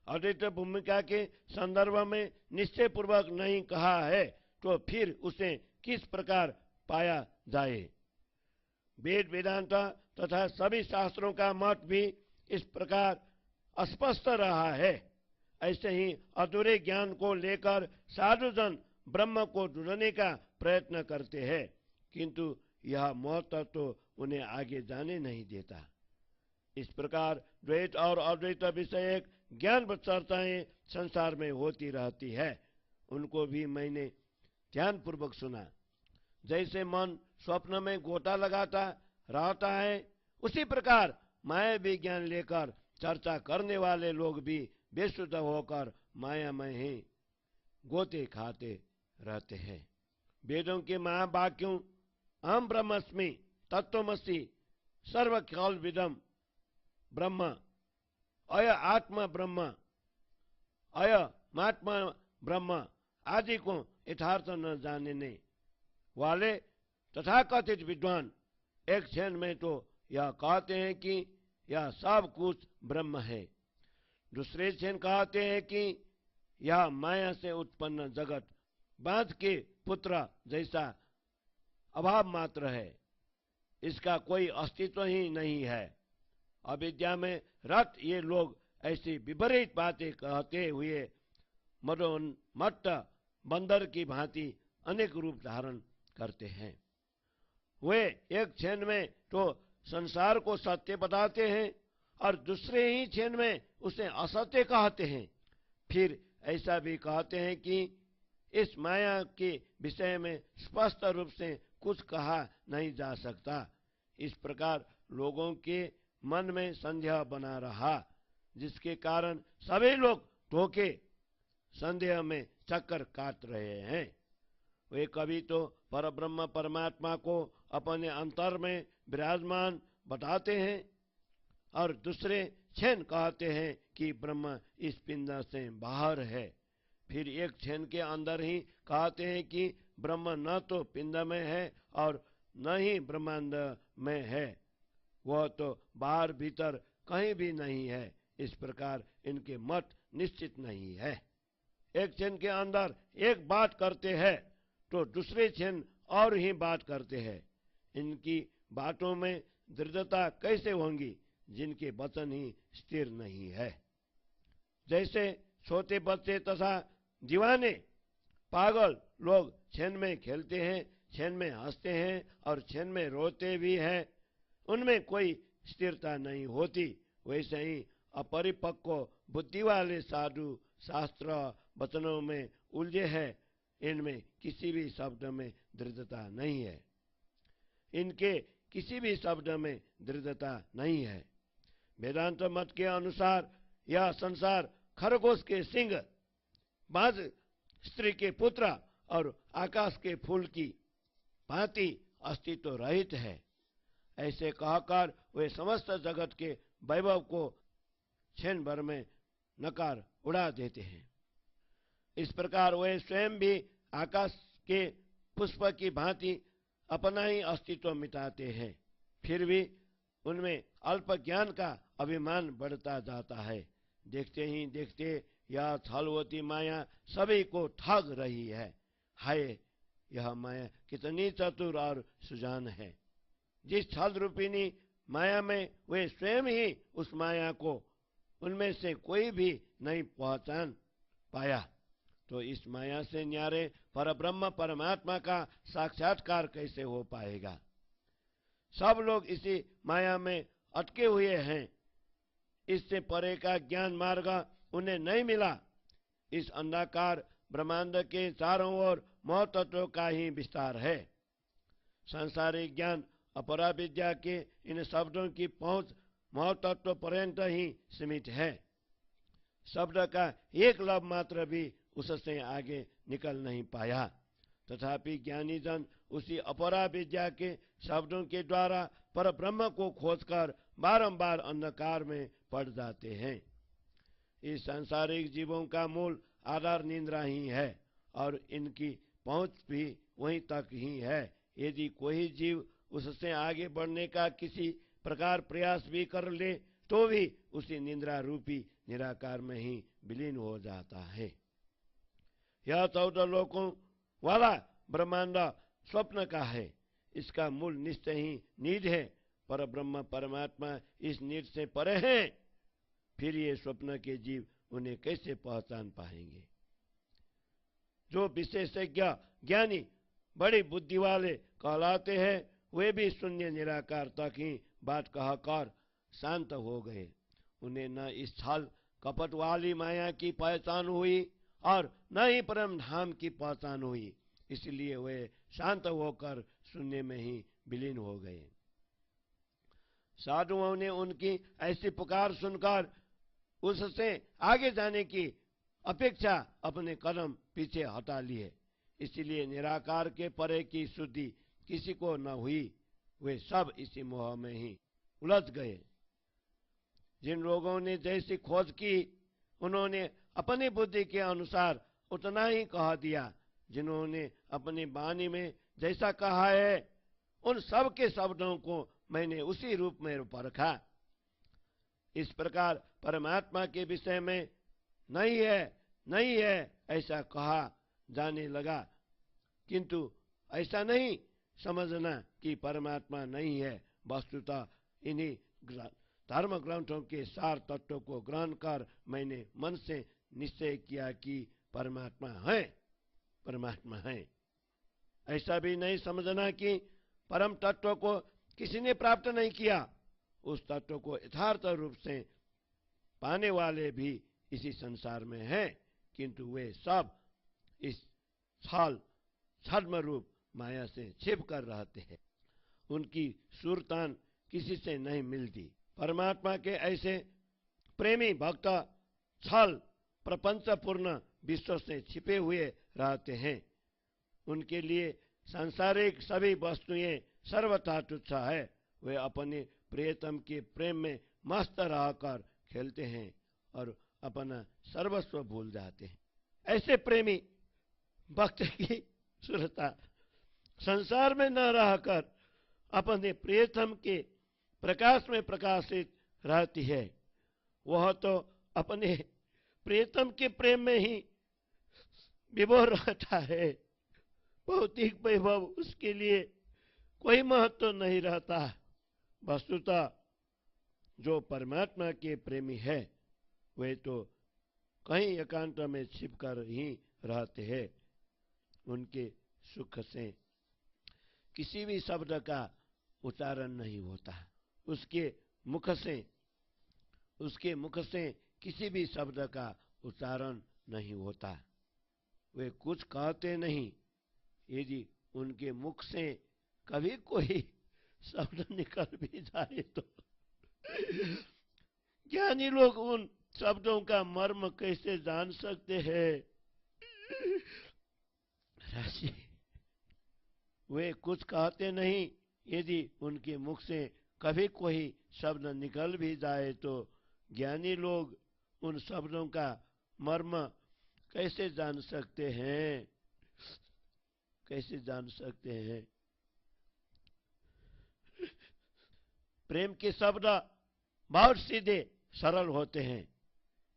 अद्वैत भूमिका के संदर्भ में निश्चय पूर्वक नहीं कहा है तो फिर उसे किस प्रकार पाया जाए। वेद वेदांत तथा सभी शास्त्रों का मत भी इस प्रकार अस्पष्ट रहा है। ऐसे ही अधूरे ज्ञान को लेकर साधुजन ब्रह्म को ढूंढने का प्रयत्न करते हैं, किंतु यह महत्व तो उन्हें आगे जाने नहीं देता। इस प्रकार द्वैत और अद्वैत विषयक ज्ञान चर्चाएं संसार में होती रहती है। उनको भी मैंने ध्यानपूर्वक सुना। जैसे मन स्वप्न में गोता लगाता रहता है, उसी प्रकार माया विज्ञान लेकर चर्चा करने वाले लोग भी बेसुध होकर माया में ही गोते खाते रहते हैं। वेदों के महावाक्यों अहम ब्रह्मस्मि तत्वमसि सर्वकालविदं ब्रह्म अय आत्मा ब्रह्म अय महात्मा ब्रह्म आदि को यथार्थ न जानने वाले तथाकथित विद्वान एक क्षण में तो यह कहते हैं कि यह सब कुछ ब्रह्म है, दूसरे क्षण कहते हैं कि यह माया से उत्पन्न जगत बांझ के पुत्र जैसा अभाव मात्र है, इसका कोई अस्तित्व ही नहीं है। अविद्या में रत ये लोग ऐसी विपरीत बातें कहते हुए मदोन्मत्त बंदर की भांति अनेक रूप धारण करते हैं। वे एक क्षण में तो संसार को सत्य बताते हैं और दूसरे ही क्षण में उसे असत्य कहते हैं। फिर ऐसा भी कहते हैं कि इस माया के विषय में स्पष्ट रूप से कुछ कहा नहीं जा सकता। इस प्रकार लोगों के मन में संदेह बना रहा, जिसके कारण सभी लोग धोखे संदेह में चक्कर काट रहे हैं। वे कभी तो परब्रह्म परमात्मा को अपने अंतर में विराजमान बताते हैं और दूसरे क्षण कहते हैं कि ब्रह्म इस पिंड से बाहर है। फिर एक क्षण के अंदर ही कहते हैं कि ब्रह्म न तो पिंड में है और न ही ब्रह्मांड में है, वह तो बाहर भीतर कहीं भी नहीं है। इस प्रकार इनके मत निश्चित नहीं है। एक क्षण के अंदर एक बात करते हैं तो दूसरे क्षण और ही बात करते हैं। इनकी बातों में दृढ़ता कैसे होंगी जिनके वचन ही स्थिर नहीं है। जैसे छोटे बच्चे तथा दीवाने पागल लोग क्षण में खेलते हैं, क्षण में हंसते हैं और क्षण में रोते भी हैं, उनमें कोई स्थिरता नहीं होती। वैसे ही अपरिपक्व बुद्धि वाले साधु शास्त्र वचनों में उलझे हैं, इनमें किसी भी शब्द में दृढ़ता नहीं है। इनके किसी भी शब्द में दृढ़ता नहीं है। वेदांत मत के अनुसार यह संसार खरगोश के सिंह, बाज स्त्री के पुत्र और आकाश के फूल की भांति अस्तित्व रहित है। ऐसे कहकर वे समस्त जगत के वैभव को क्षण भर में नकार उड़ा देते हैं। इस प्रकार वे स्वयं भी आकाश के पुष्प की भांति अपना ही अस्तित्व मिटाते हैं। फिर भी उनमें अल्प ज्ञान का अभिमान बढ़ता जाता है। देखते ही देखते यह छलवती माया सभी को ठग रही है। हाय, यह माया कितनी चतुर और सुजान है। जिस छल रूपिणी माया में वे स्वयं ही उस माया को उनमें से कोई भी नहीं पहचान पाया, तो इस माया से न्यारे परब्रह्म परमात्मा का साक्षात्कार कैसे हो पाएगा। सब लोग इसी माया में अटके हुए हैं। इससे परे का ज्ञान मार्ग उन्हें नहीं मिला। इस अंधाकार ब्रह्मांड के चारों ओर महतत्व का ही विस्तार है। सांसारिक ज्ञान अपरा विद्या के इन शब्दों की पहुंच महतत्व पर्यंत ही सीमित है। शब्द का एक लब मात्र भी उससे आगे निकल नहीं पाया। तथापि ज्ञानी जन उसी अपरा विद्या के शब्दों के द्वारा पर ब्रह्म को खोजकर बारंबार अंधकार में पड़ जाते हैं। इस सांसारिक जीवों का मूल आधार निद्रा ही है और इनकी पहुंच भी वहीं तक ही है। यदि कोई जीव उससे आगे बढ़ने का किसी प्रकार प्रयास भी कर ले तो भी उसी निद्रा रूपी निराकार में ही विलीन हो जाता है। यह 14 लोकों वाला ब्रह्मांड स्वप्न का है। इसका मूल निश्चय ही नीड है। पर ब्रह्म परमात्मा इस नीड से परे हैं। फिर ये स्वप्न के जीव उन्हें कैसे पहचान पाएंगे? जो विशेषज्ञ ज्ञानी बड़ी बुद्धि वाले कहलाते हैं, वे भी शून्य निराकार तक ही बात कहकर शांत हो गए। उन्हें न इस छल कपट वाली माया की पहचान हुई और न ही परम धाम की पहचान हुई। इसलिए वे शांत होकर शून्य में ही विलीन हो गए। साधुओं ने उनकी ऐसी पुकार सुनकर उससे आगे जाने की अपेक्षा अपने कदम पीछे हटा लिए। इसलिए निराकार के परे की शुद्धि किसी को न हुई। वे सब इसी मोह में ही उलझ गए। जिन लोगों ने जैसी खोज की, उन्होंने अपनी बुद्धि के अनुसार उतना ही कह दिया। जिन्होंने अपनी वाणी में जैसा कहा है, उन सब के शब्दों को मैंने उसी रूप में परखा। इस प्रकार परमात्मा के विषय में नहीं है ऐसा कहा जाने लगा, किंतु ऐसा नहीं समझना कि परमात्मा नहीं है। वस्तुतः इन्हीं धर्म ग्रंथों के सार तत्वों को ग्रहण कर मैंने मन से निश्चय किया कि परमात्मा है। ऐसा भी नहीं समझना कि परम तत्व को किसी ने प्राप्त नहीं किया। उस तत्व को यथार्थ रूप से पाने वाले भी इसी संसार में हैं, किंतु वे सब इस छद्म रूप माया से छिप कर रहते हैं। उनकी सुरतान किसी से नहीं मिलती। परमात्मा के ऐसे प्रेमी भक्त छल प्रपंचपूर्ण विश्व से छिपे हुए रहते हैं। उनके लिए सांसारिक सभी वस्तुएं सर्वथा तुच्छ है। वे अपने प्रियतम के प्रेम में मस्त रहकर खेलते हैं और अपना सर्वस्व भूल जाते हैं। ऐसे प्रेमी भक्त की सुरता संसार में न रहकर अपने प्रियतम के प्रकाश में प्रकाशित रहती है। वह तो अपने प्रियतम के प्रेम में ही विभोर रहता है। भौतिक वैभव उसके लिए कोई महत्व नहीं रहता। वस्तुतः जो परमात्मा के प्रेमी है, वे तो कहीं एकांत में छिपकर ही रहते हैं। उनके सुख से किसी भी शब्द का उच्चारण नहीं होता। उसके मुख से किसी भी शब्द का उच्चारण नहीं होता। वे कुछ कहते नहीं। यदि उनके मुख से कभी कोई शब्द निकल भी जाए तो ज्ञानी लोग उन शब्दों का मर्म कैसे जान सकते हैं? राशि वे कुछ कहते नहीं। यदि उनके मुख से कभी कोई शब्द निकल भी जाए तो ज्ञानी लोग उन शब्दों का मर्म कैसे जान सकते हैं? प्रेम के शब्द बहुत सीधे सरल होते हैं,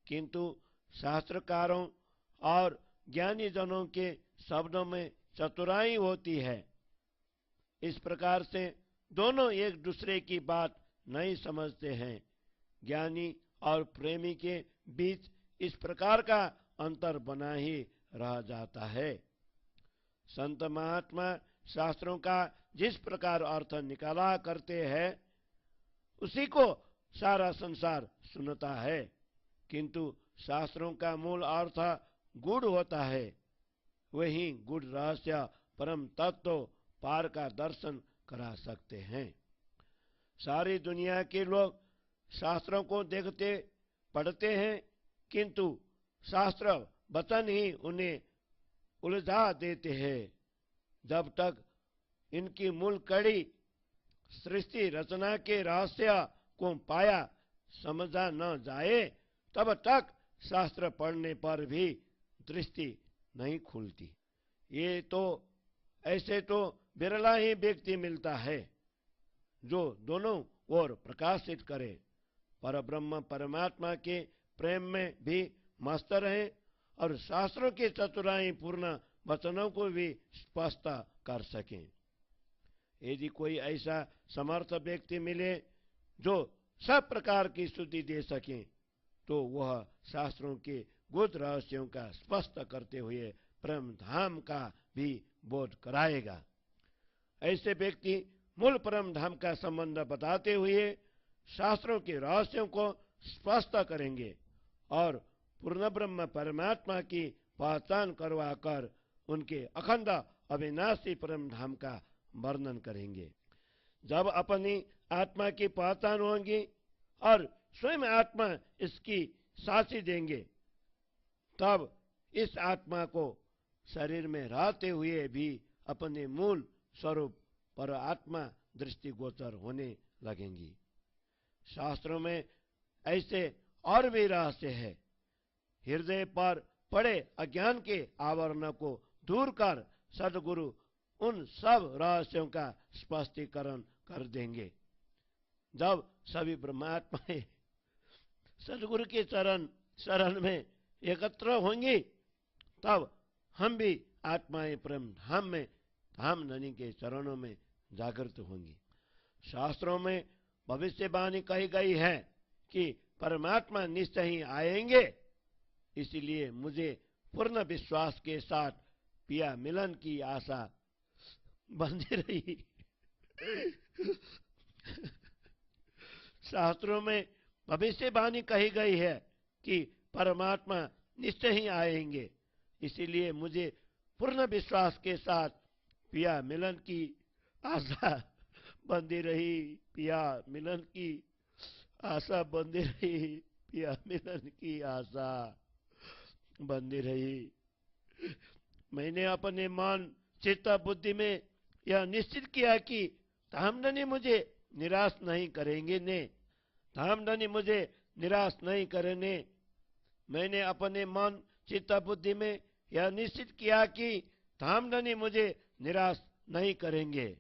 किंतु शास्त्रकारों और ज्ञानी जनों के शब्दों में चतुराई होती है। इस प्रकार से दोनों एक दूसरे की बात नहीं समझते हैं। ज्ञानी और प्रेमी के बीच इस प्रकार का अंतर बना ही रह जाता है। संत महात्मा शास्त्रों का जिस प्रकार अर्थ निकाला करते हैं, उसी को सारा संसार सुनता है, किंतु शास्त्रों का मूल अर्थ गूढ़ होता है। वही गूढ़ रहस्य परम तत्व पार का दर्शन करा सकते हैं। सारी दुनिया के लोग शास्त्रों को देखते पढ़ते हैं, किंतु शास्त्र वचन ही उन्हें उलझा देते हैं। जब तक इनकी मूल कड़ी सृष्टि रचना के रहस्य को पाया समझा न जाए, तब तक शास्त्र पढ़ने पर भी दृष्टि नहीं खुलती। ये तो ऐसे तो बिरला ही व्यक्ति मिलता है जो दोनों ओर प्रकाशित करे। परब्रह्म परमात्मा के प्रेम में भी मस्त रहें और शास्त्रों के चतुराई पूर्ण वचनों को भी स्पष्ट कर सकें। यदि कोई ऐसा समर्थ व्यक्ति मिले जो सब प्रकार की स्तुति दे सके, तो वह शास्त्रों के गुप्त रहस्यों का स्पष्ट करते हुए परम धाम का भी बोध कराएगा। ऐसे व्यक्ति मूल परम धाम का संबंध बताते हुए शास्त्रों के रहस्यों को स्पष्ट करेंगे और पूर्ण ब्रह्म परमात्मा की पहचान करवाकर उनके अखंड अविनाशी परम धाम का वर्णन करेंगे। जब अपनी आत्मा की पहचान होगी और स्वयं आत्मा इसकी साक्षी देंगे, तब इस आत्मा को शरीर में रहते हुए भी अपने मूल स्वरूप पर आत्मा दृष्टिगोचर होने लगेंगी। शास्त्रों में ऐसे और भी रहस्य है। हृदय पर पड़े अज्ञान के आवरण को दूर कर सदगुरु उन सब रहस्यों का स्पष्टीकरण कर देंगे। जब सभी ब्रह्मात्माएं सदगुरु के शरण में एकत्र होंगी, तब हम भी आत्माएं प्रेम धाम में धाम धनी के चरणों में जागृत होंगी। शास्त्रों में भविष्यवाणी कही गई है कि परमात्मा निश्चय ही आएंगे, इसलिए मुझे पूर्ण विश्वास के साथ पिया मिलन की आशा बंधी रही। शास्त्रों में भविष्यवाणी कही गई है कि परमात्मा निश्चय ही आएंगे, इसीलिए मुझे पूर्ण विश्वास के साथ पिया मिलन की आशा बंधी रही। पिया मिलन की आशा बंधी रही। पिया मिलन की आशा बंधी रही। मैंने अपने मन चित्त बुद्धि में यह निश्चित किया कि धामधनी मुझे निराश नहीं करेंगे ने। धामधनी मुझे निराश नहीं करेंगे। मैंने अपने मन चित्त बुद्धि में यह निश्चित किया कि धामधनी मुझे निराश नहीं करेंगे।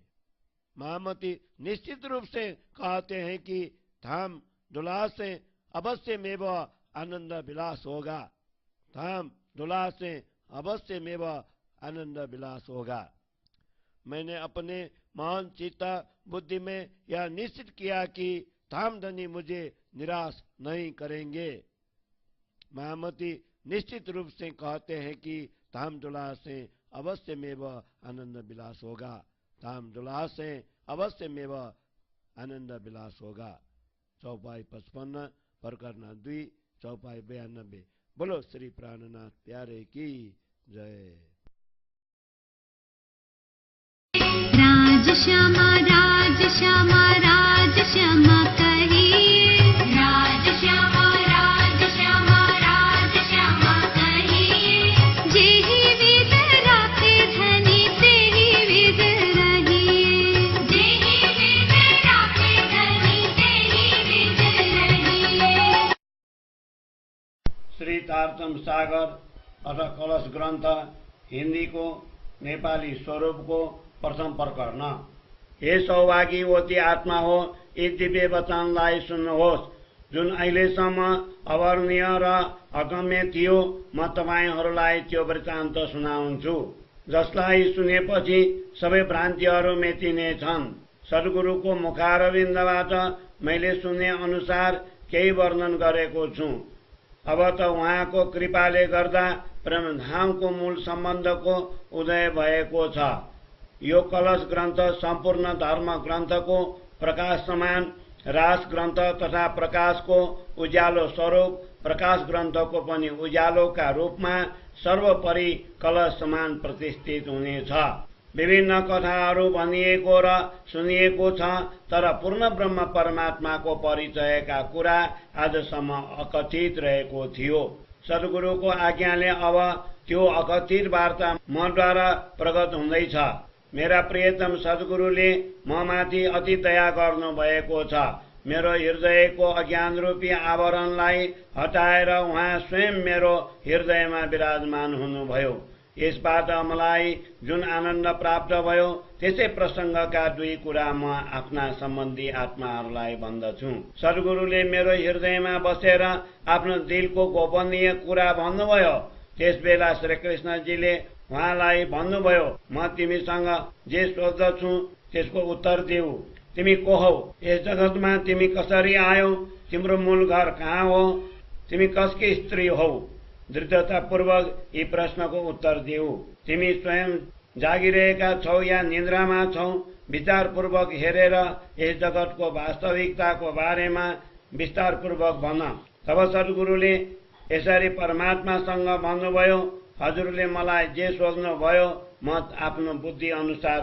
महामती निश्चित रूप से कहते हैं कि धाम दुलार से अवश्य में वह आनंद विलास होगा। धाम दुलार से अवश्य में वह आनंद विलास होगा। मैंने अपने मन चित्त बुद्धि में यह निश्चित किया कि धामधनी मुझे निराश नहीं करेंगे। महामती निश्चित रूप से कहते हैं कि धाम दुलार से अवश्य में वह आनंद विलास होगा। धाम दुलार से अवश्य में वह आनंद विलास होगा। चौपाई 55 प्रकरण 2 चौपाई 92। बोलो श्री प्राणनाथ प्यारे की जय। राज श्यामा राज श्यामा राज श्यामा कहिए। राज श्यामा राज श्यामा राज श्यामा कहिए। जेहि विद राखे धनी तेहि विद रहिए। जेहि विद राखे धनी तेहि विद रहिए। श्री तारतम सागर अथवा कलश ग्रंथ हिंदी को नेपाली स्वरूप को प्रथम प्रकरण। हे सौभाग्यवती आत्मा हो, यी दिव्य वचनलाई सुन्नुहोस् जुन अहिलेसम्म अवर्णीय र अगम्य थियो। म तपाईहरूलाई त्यो वृत्तान्त सुनाउँछु, जसलाई सुनेपछि सबै भ्रान्तिहरू मेटिनेछन्। सद्गुरुको मुखारविन्दबाट मैले सुने अनुसार केही वर्णन गरेको छु। अब त उहाँको कृपाले गर्दा प्रेमधामको मूल सम्बन्धको उदय भएको छ। यो कलश ग्रन्थ सम्पूर्ण धर्म ग्रन्थको प्रकाश समान, रास ग्रन्थ तथा प्रकाशको उज्यालो स्वरूप, प्रकाश ग्रन्थको पनि उज्यालोका रूपमा सर्वोपरि कलश समान प्रतिष्ठित हुनेछ। विभिन्न कथाहरू भनिएको र सुनिएको छ, तर पूर्ण ब्रह्म परमात्माको परिचयका कुरा आजसम्म अकथित रहेको थियो। सद्गुरुको आज्ञाले अब त्यो अकथित वार्ता मद्वारा प्रकट हुँदैछ। मेरा प्रियतम सद्गुरुले ममाथि अति दया गर्नु भएको छ। मेरो हृदयको अज्ञान रूपी आवरणलाई हटाएर उहाँ स्वयं मेरो हृदयमा विराजमान हुनुभयो। यसबाट मलाई जुन आनन्द प्राप्त भयो त्यसै प्रसङ्गका दुई कुरा म आफ्ना सम्बन्धी आत्माहरूलाई भन्दछु। सद्गुरुले मेरो हृदयमा बसेर आफ्नो दिलको गोपनीय कुरा भन्नुभयो। त्यसबेला श्रीकृष्णजीले उहाँलाई भन्नुभयो, म तिमीसँग जे सोध्दछु त्यसको उत्तर देऊ। तिमी को हौ? यस जगतमा तिमी कसरी आयौ? तिम्रो मूल घर कहाँ हो? तिमी कसकी स्त्री हौ? दृढतापूर्वक यी प्रश्नको उत्तर देऊ। तिमी स्वयं जागिरहेका छौ या निन्द्रामा छौ? विचारपूर्वक हेरेर यस जगतको वास्तविकताको बारेमा विस्तारपूर्वक भन। तब सद्गुरुले यसरी परमात्मासँग भन्नुभयो, हजुरले मलाई जे सोध्नुभयो म आफ्नो बुद्धि अनुसार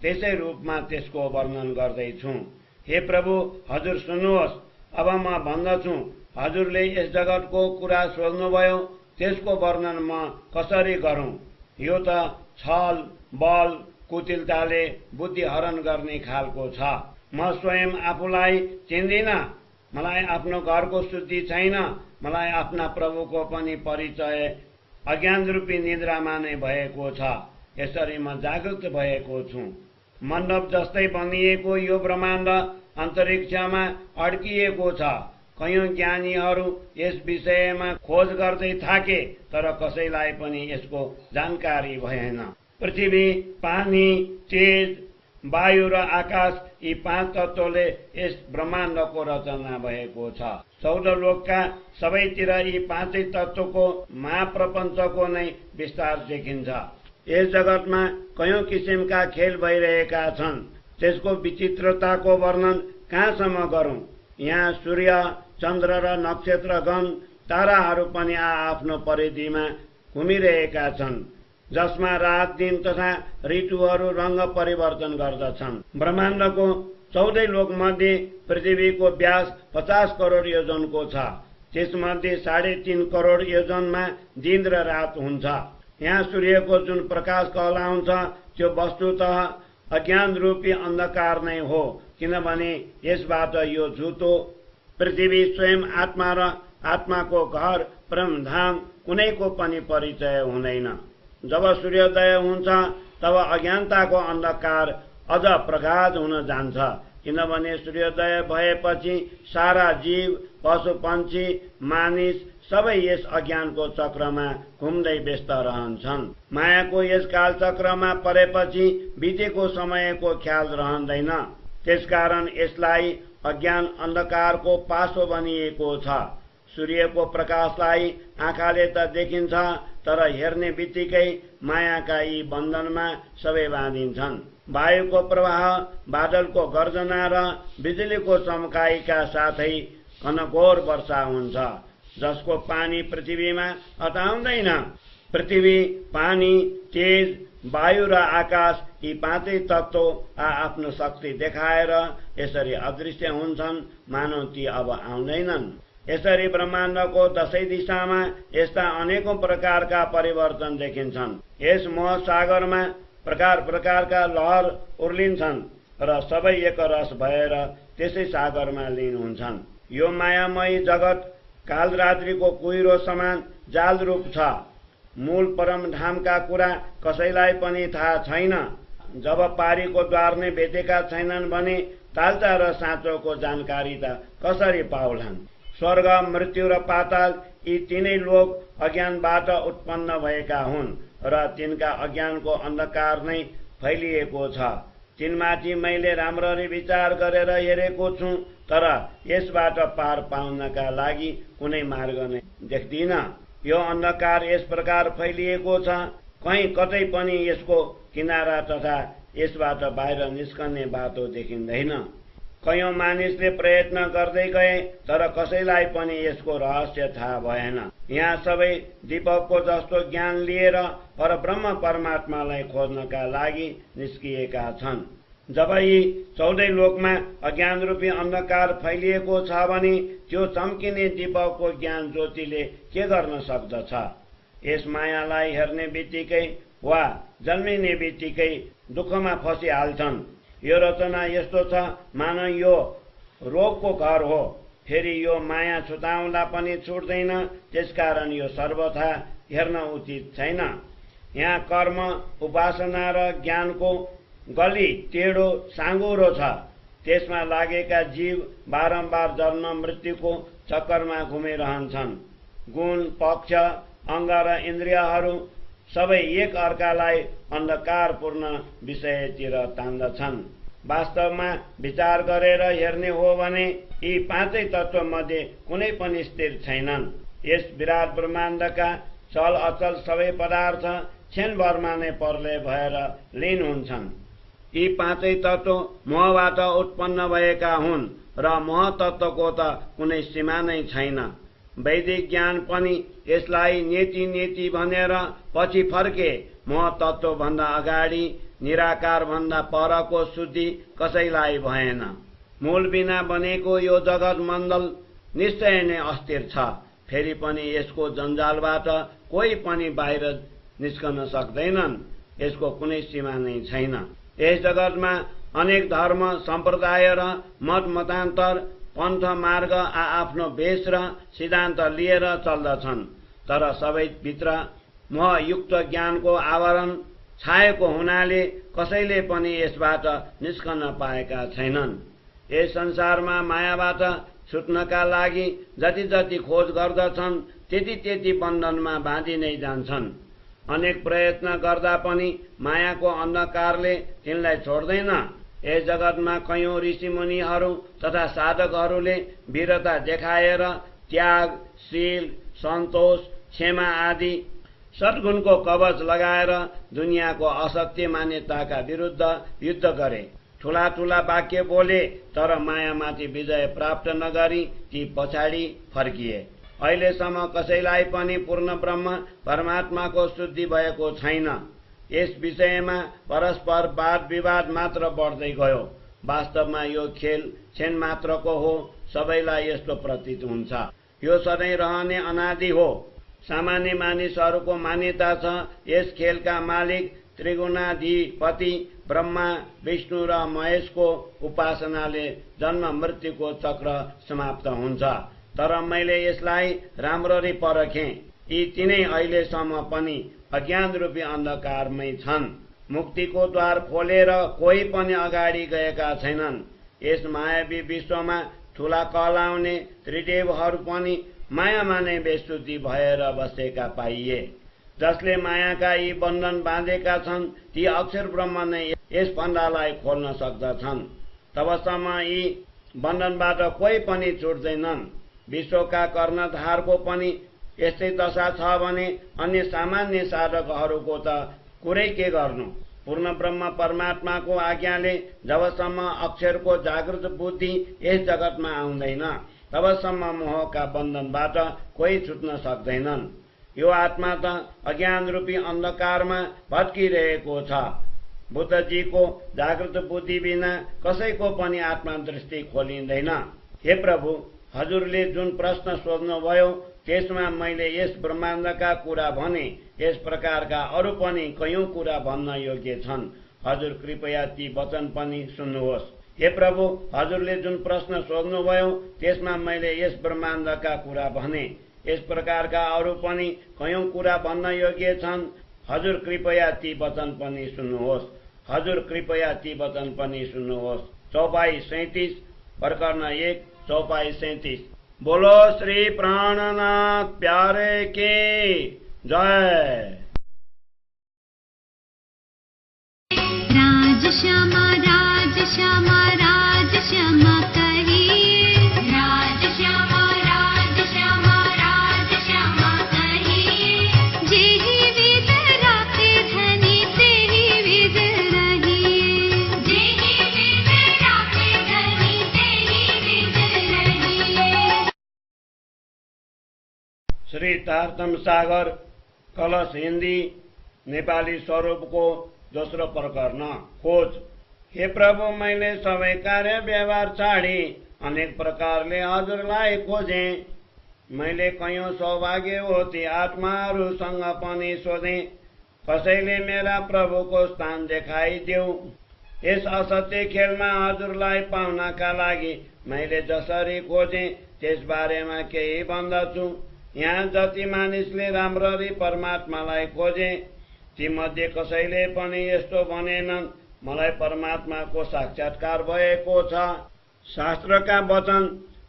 त्यसै रूपमा त्यसको वर्णन गर्दैछु। हे प्रभु, हजुर सुन्नुहोस्। अब म भन्दछु, हजुरले यस जगतको कुरा सोध्नुभयो त्यसको वर्णन म कसरी गरौं? यो त छल बल कुटिलताले बुद्धि हरण गर्ने खालको छ। म स्वयं आफूलाई चिन्दिन। मलाई आफ्नो घरको शुद्धि छैन। मलाई आफ्ना प्रभुको पनि परिचय अज्ञान रूपी निद्रामा नै भएको छ। यसरी म जागृत भएको छु। मण्डप जस्तै बनिएको यो ब्रह्माण्ड अन्तरिक्षमा अड्किएको छ। कयौं ज्ञानीहरू यस विषयमा खोज गर्दै थाके, तर कसैलाई पनि यसको जानकारी भएन। पृथ्वी, पानी, तेज, वायु र आकाश यी 5 तत्त्वले यस ब्रह्माण्डको रचना भएको छ। 14 लोकका सबैतिर यी 5 तत्त्वको महाप्रपञ्चको नै विस्तार देखिन्छ। यस जगतमा कयौं किसिमका खेल भइरहेका छन्। त्यसको विचित्रताको वर्णन कहाँसम्म गरौं? यहाँ सूर्य, चन्द्र र नक्षत्रगण ताराहरू पनि आफ्नो परिधिमा घुमिरहेका छन्, जसमा रात दिन तथा ऋतुहरू रंग परिवर्तन गर्दछन्। ब्रह्माण्डको 14 लोक मध्ये पृथ्वीको व्यास 50 करोड योजनको छ। त्यसमध्ये 3.5 करोड योजनमा दिन र रात हुन्छ। यहाँ सूर्यको जुन प्रकाश कहलाउँछ त्यो वस्तुतः अज्ञान रूपी अन्धकार नै हो, किनभने यसबाट यो झुटो पृथ्वी स्वयं आत्मा र आत्माको घर परमधाम कुनैको पनि परिचय हुँदैन। जब सूर्योदय हुन्छ तब अज्ञानताको अन्धकार अझ प्रगाढ हुन जान्छ, किनभने सूर्योदय भएपछि सारा जीव, पशु पन्छी, मानिस सबै यस अज्ञानको चक्रमा घुम्दै व्यस्त रहन्छन्। मायाको यस कालचक्रमा परेपछि बितेको समयको ख्याल रहँदैन। त्यसकारण यसलाई अज्ञान अन्धकारको पासो बनिएको छ। सूर्यको प्रकाशलाई आँखाले त देखिन्छ, तर हेर्ने बित्तिकै मायाका यी बन्धनमा सबै बाँधिन्छन्। वायुको प्रवाह, बादलको गर्जना र बिजुलीको चम्काइका साथै घनघोर वर्षा हुन्छ, जसको पानी पृथ्वीमा हटाउँदैन। पृथ्वी, पानी, तेज, वायु र आकाश यी 5 तत्त्व आफ्नो शक्ति देखाएर यसरी अदृश्य हुन्छन्, मानव ती अब आउँदैनन्। यसरी ब्रह्माण्डको 10 दिशामा यस्ता अनेकौं प्रकारका परिवर्तन देखिन्छन्। यस महासागरमा प्रकार प्रकारका लहर उर्लिन्छन् र सबै एक रस भएर त्यसै सागरमा लीन हुन्छन्। यो मायामयी जगत कालरात्रिको कुहिरो समान जाल रूप छ। मूल परम धामका कुरा कसैलाई पनि थाहा छैन। जब पारीको द्वार नै भेटेका छैनन् भने ताल्चा र साँचोको जानकारी त कसरी पाउलान्? स्वर्ग, मृत्यु र पाताल यी 3 लोक अज्ञानबाट उत्पन्न भएका हुन् र तिनका अज्ञानको अन्धकार नै फैलिएको छ। तिनमाथि मैले राम्ररी विचार गरेर हेरेको छु, तर यसबाट पार पाउनका लागि कुनै मार्ग नै देख्दिन। यो अन्धकार यस प्रकार फैलिएको छ, कहीँ कतै पनि यसको किनारा तथा यसबाट बाहिर निस्कने बाटो देखिँदैन। कयौं मानिसले प्रयत्न गर्दै गए, तर कसैलाई पनि यसको रहस्य थाहा भएन। यहाँ सबै दीपकको जस्तो ज्ञान लिएर परब्रह्म परमात्मालाई खोज्नका लागि निस्किएका छन्। जब यी 14 लोकमा अज्ञान रूपी अन्धकार फैलिएको छ भने त्यो चम्किने दीपकको ज्ञान ज्योतिले के गर्न सक्दछ? यस मायालाई हेर्ने बित्तिकै वा जन्मिने बित्तिकै दुःखमा फसिहाल्छन्। यो रचना यस्तो छ मानव यो रोगको घर हो। फेरि यो माया छुटाउँदा पनि छुट्दैन, त्यसकारण यो सर्वथा हेर्न उचित छैन। यहाँ कर्म, उपासना र ज्ञानको गली टेढो साँगुरो छ। त्यसमा लागेका जीव बारम्बार जन्म मृत्युको चक्करमा घुमिरहन्छन्। गुण, पक्ष, अङ्ग र इन्द्रियहरू सबै एक अर्कालाई अन्धकारपूर्ण विषयतिर तान्दछन्। वास्तवमा विचार गरेर हेर्ने हो भने यी पाँचै तत्त्वमध्ये कुनै पनि स्थिर छैनन्। यस विराट ब्रह्माण्डका चल अचल सबै पदार्थ क्षणभरमा नै प्रलय भएर लीन हुन्छन्। यी पाँचै तत्त्व मोहबाट उत्पन्न भएका हुन् र मोह तत्त्वको त कुनै सीमा नै छैन। वैदिक ज्ञान पनि यसलाई नेति नेति भनेर पछि फर्के। मोह तत्त्व भन्दा अगाडि निराकार भन्दा परको शुद्धि कसैलाई भएन। मूल बिना बनेको यो जगत मण्डल निश्चय नै अस्थिर छ। फेरि पनि यसको जन्जालबाट कोही पनि बाहिर निस्कन सक्दैनन्। यसको कुनै सीमा नै छैन। यस जगतमा अनेक धर्म, सम्प्रदाय र मत मतान्तर, पन्थ, मार्ग आफ्नो भेष र सिद्धान्त लिएर चल्दछन्। तर सबैभित्र मोहयुक्त ज्ञानको आवरण छाएको हुनाले कसैले पनि यसबाट निस्कन पाएका छैनन्। यस संसारमा मायाबाट छुट्नका लागि जति जति खोज गर्दछन् त्यति त्यति बन्धनमा बाँधि नै जान्छन्। अनेक प्रयत्न गर्दा पनि मायाको अन्धकारले तिनलाई छोड्दैन। यस जगतमा कयौं ऋषिमुनिहरू तथा साधकहरूले वीरता देखाएर त्याग, शील, सन्तोष, क्षमा आदि सद्गुणको कवच लगाएर दुनियाँको असत्य मान्यताका विरुद्ध युद्ध गरे। ठूला ठूला वाक्य बोले, तर मायामाथि विजय प्राप्त नगरी ती पछाडि फर्किए। अहिलेसम्म कसैलाई पनि पूर्ण ब्रह्म परमात्माको शुद्धि भएको छैन। यस विषयमा परस्पर वाद विवाद मात्र बढ्दै गयो। वास्तवमा यो खेल क्षण मात्रको हो। सबैलाई यस्तो प्रतीत हुन्छ। यो सधैँ रहने अनादि हो। सामान्य मानिसहरूको मान्यता छ यस खेलका मालिक त्रिगुणाधिपति ब्रह्मा, विष्णु र महेशको उपासनाले जन्म मृत्युको चक्र समाप्त हुन्छ। तर मैले यसलाई राम्ररी परखेँ। यी तीनै अहिलेसम्म पनि अज्ञान रूपी अन्धकारमै छन्। मुक्तिको द्वार खोलेर कोही पनि अगाडि गएका छैनन्। यस मायावी विश्वमा ठूला कहलाउने त्रिदेवहरू पनि मायामा नै बेसुद्धि भएर बसेका पाइए। जसले मायाका यी बन्धन बाँधेका छन् ती अक्षर ब्रह्म नै यस फन्दालाई खोल्न सक्दछन्। तबसम्म यी बन्धनबाट कोही पनि छुट्दैनन्। विश्वका कर्णधारको पनि यस्तै दशा छ भने अन्य सामान्य साधकहरूको त कुरै के गर्नु। पूर्ण ब्रह्म परमात्माको आज्ञाले जबसम्म अक्षरको जागृत बुद्धि यस जगतमा आउँदैन तबसम्म मोहका बन्धनबाट कोही छुट्न सक्दैनन्। यो आत्मा त अज्ञान रूपी अन्धकारमा भत्किरहेको छ। बुद्धजीको जागृत बुद्धि बिना कसैको पनि आत्मा दृष्टि खोलिँदैन। हे प्रभु, हजुरले जुन प्रश्न सोध्नुभयो त्यसमा मैले यस ब्रह्माण्डका कुरा भने। यस प्रकारका अरू पनि कयौं कुरा भन्न योग्य छन्। हजुर कृपया ती वचन पनि सुन्नुहोस्। हे प्रभु, हजुरले जुन प्रश्न सोध्नुभयो त्यसमा मैले यस ब्रह्माण्डका कुरा भने। यस प्रकारका अरू पनि कयौं कुरा भन्न योग्य छन्। हजुर कृपया ती वचन पनि सुन्नुहोस्। हजुर कृपया ती वचन पनि सुन्नुहोस्। चौपाई 37 प्रकरण 1 चौपाई 37। बोलो श्री प्राणनाथ प्यारे की जय। राज श्यामा राज श्यामा राज श्यामा कहिए। राज श्यामा राज श्यामा राज श्यामा कहिए। जेहि विद राखे धनी तेहि विद रहिए। जेहि विद राखे धनी तेहि विद रहिए। श्री तारतम सागर कलश हिन्दी नेपाली स्वरूपको दोस्रो प्रकरण खोज। हे प्रभु, मैले सबै कार्य व्यवहार छाडी अनेक प्रकारले हजुरलाई खोजे। मैले कयौं सौभाग्यवती आत्माहरूसँग पनि सोधे, कसैले मेरा प्रभुको स्थान देखाइदेऊ। यस असत्य खेलमा हजुरलाई पाउनका लागि मैले जसरी खोजे त्यस बारेमा केही भन्दछु। यहाँ जति मानिसले राम्ररी परमात्मालाई खोजे तीमध्ये कसैले पनि यस्तो भनेनन् मलाई परमात्माको साक्षात्कार भएको छ। शास्त्रका वचन,